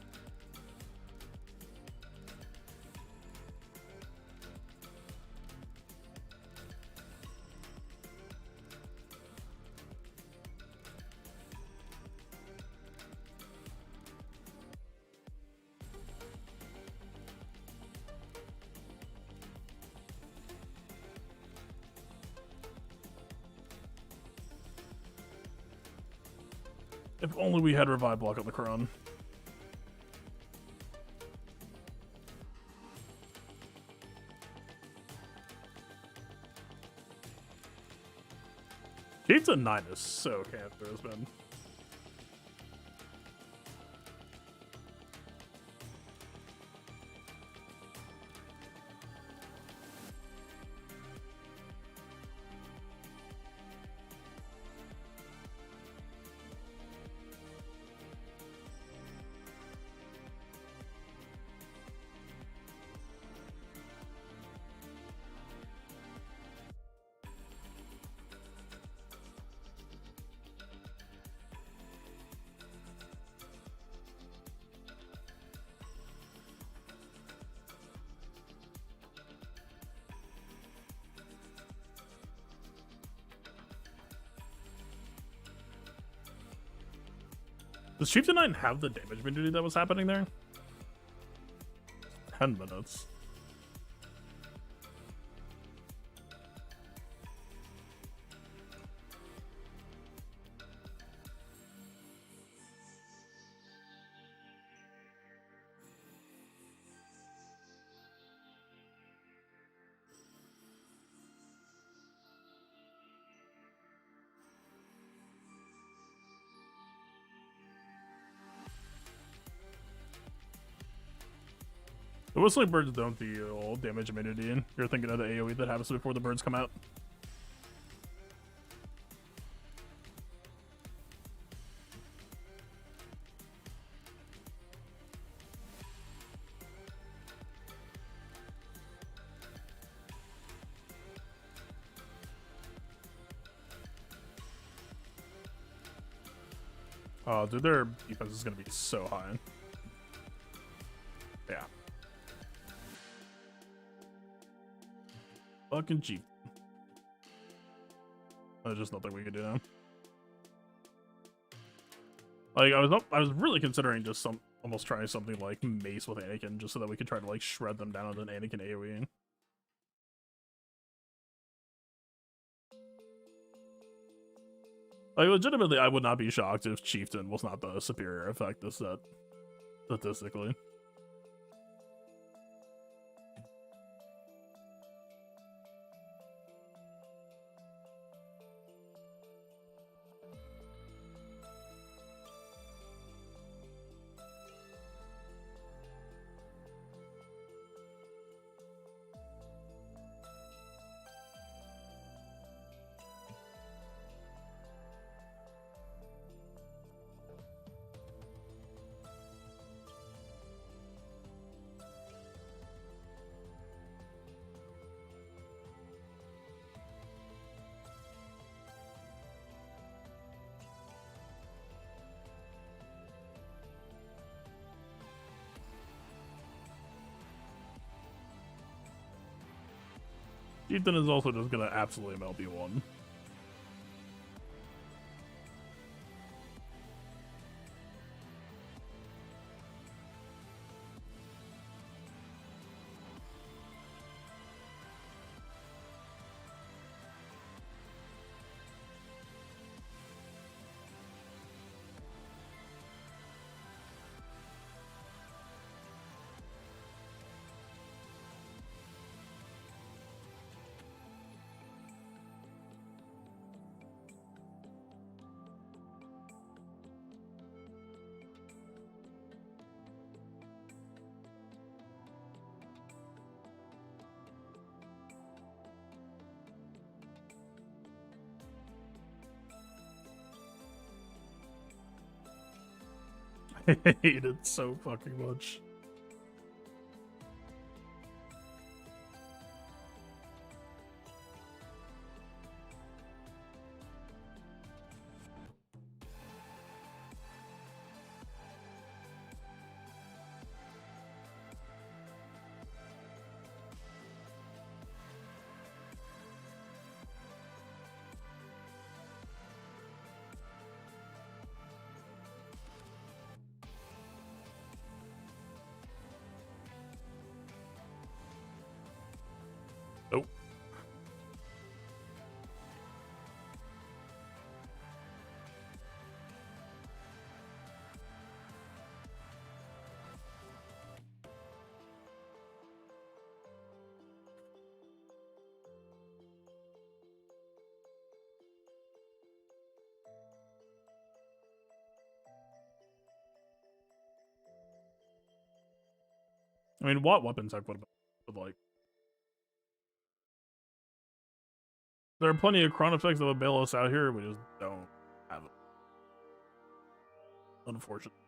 If only we had revive block on the Kron. Chieftain 9 is so cancerous, man. Does Chieftain 9 have the damage immunity that was happening there? 10 minutes. The whistling birds don't deal damage immunity. You're thinking of the AoE that happens before the birds come out. Oh, dude, their defense is gonna be so high. Yeah. Fucking Jeep. There's just nothing we could do now. Like I was really considering just almost trying something like Mace with Anakin, just so that we could try to like shred them down with an Anakin AoE. Like legitimately, I would not be shocked if Chieftain was not the superior effect this set, statistically. Chieftain is also just gonna absolutely MLB1. I hate it so fucking much. Nope. I mean, what weapons have would like? There are plenty of chron effects that would bail us out here. We just don't have it. Unfortunately.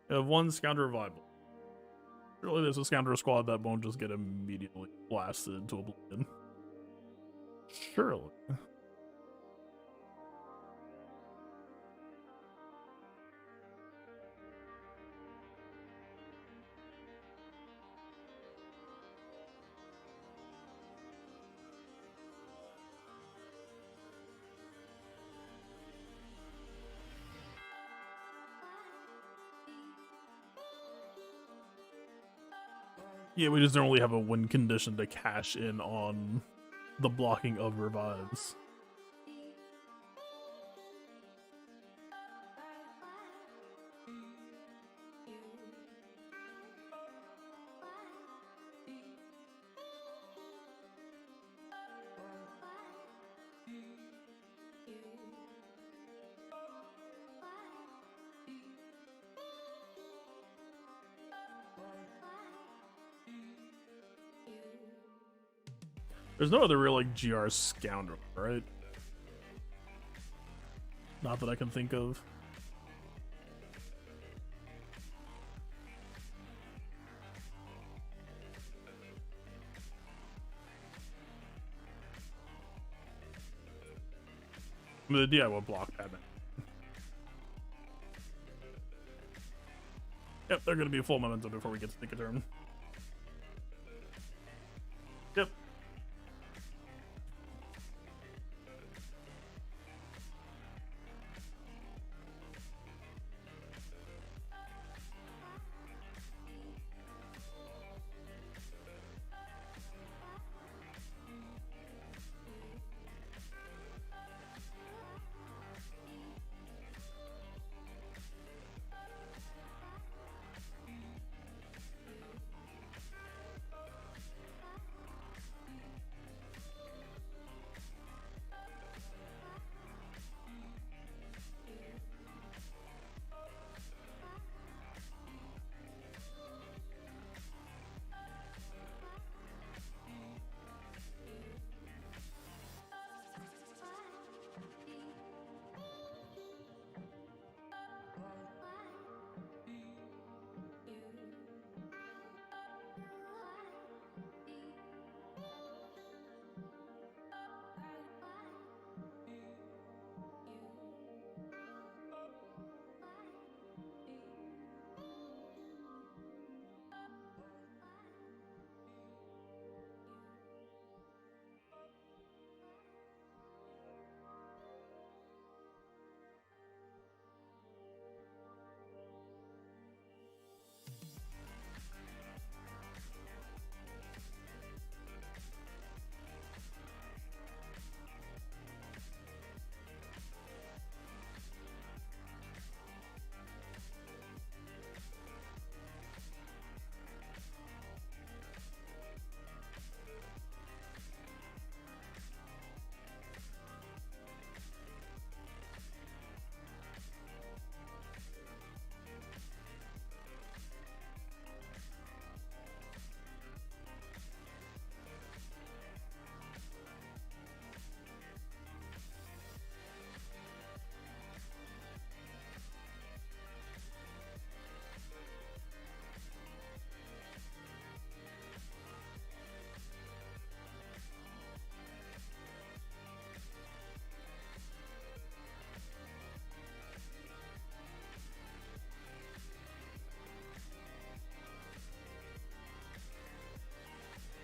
We have one Scoundrel Revival. Surely there's a Scoundrel squad that won't just get immediately blasted into oblivion. Surely. Yeah, we just don't really have a win condition to cash in on the blocking of revives. There's no other real like GR Scoundrel, right? Not that I can think of. I mean, the DI will block Batman. Yep, they're gonna be full momentum before we get to take a turn. Yep.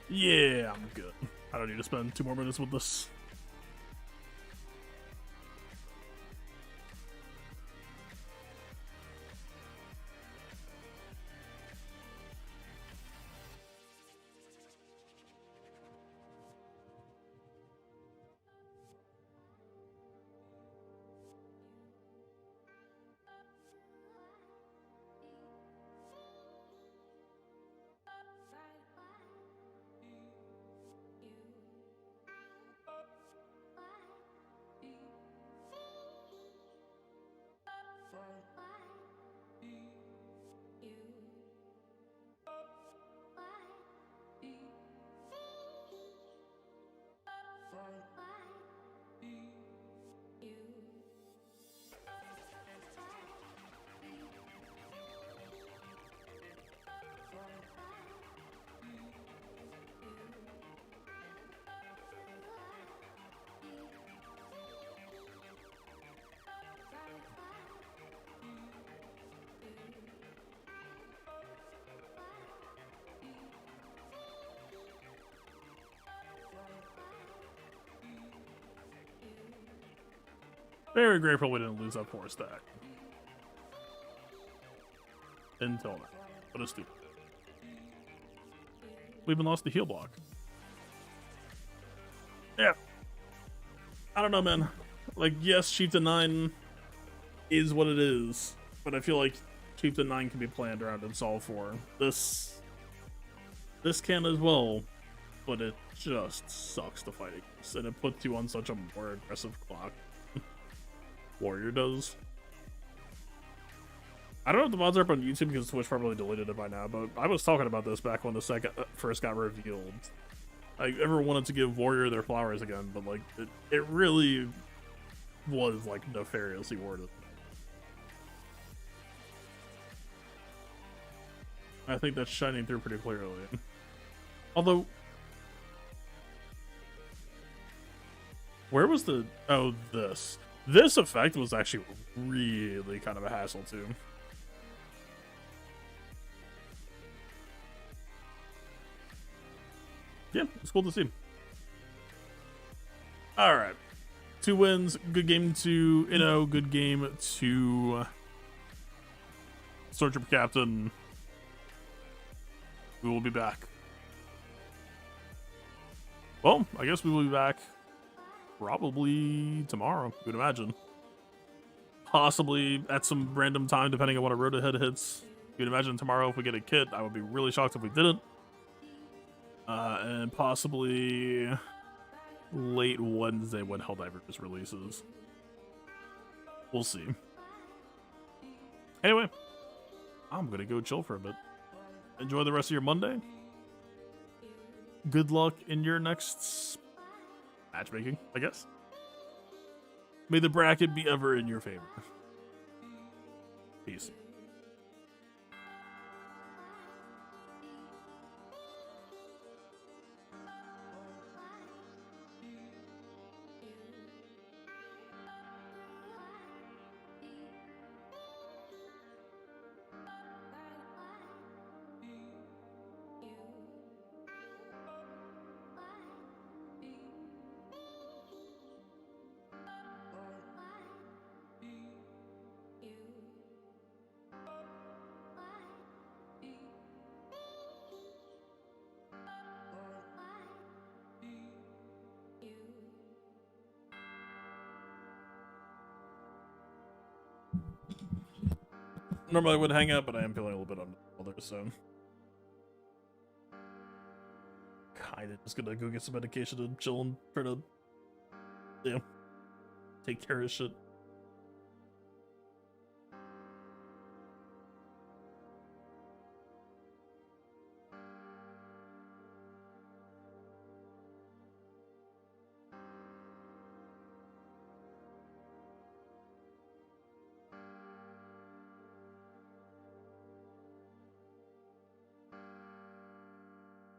Yeah, I'm good. I don't need to spend 2 more minutes with this. Very grateful we didn't lose that 4 stack. Until now. What a stupid. We even lost the heal block. Yeah. I don't know, man. Like, yes, Chieftain 9 is what it is, but I feel like Chieftain 9 can be planned around and solved for. This can as well, but it just sucks to fight against, and it puts you on such a more aggressive clock. Warrior does. I don't know if the mods are up on YouTube because Twitch probably deleted it by now, but I was talking about this back when the first got revealed. I ever wanted to give Warrior their flowers again, but like it really was like nefariously worded. I think that's shining through pretty clearly. Although, where was the this effect was actually really kind of a hassle too. Yeah, it's cool to see. All right, 2 wins, good game to Inno, good game to Stormtrooper Captain. We will be back. Well, I guess we will be back probably tomorrow, you would imagine. Possibly at some random time, depending on what a road ahead hits. You'd imagine tomorrow if we get a kit. I would be really shocked if we didn't. And possibly late Wednesday when Helldivers releases. We'll see. Anyway, I'm gonna go chill for a bit. Enjoy the rest of your Monday. Good luck in your next matchmaking, I guess. May the bracket be ever in your favor. Peace. Normally I would hang out, but I am feeling a little bit under the weather, so kinda just gonna go get some medication and chill and try to, take care of shit.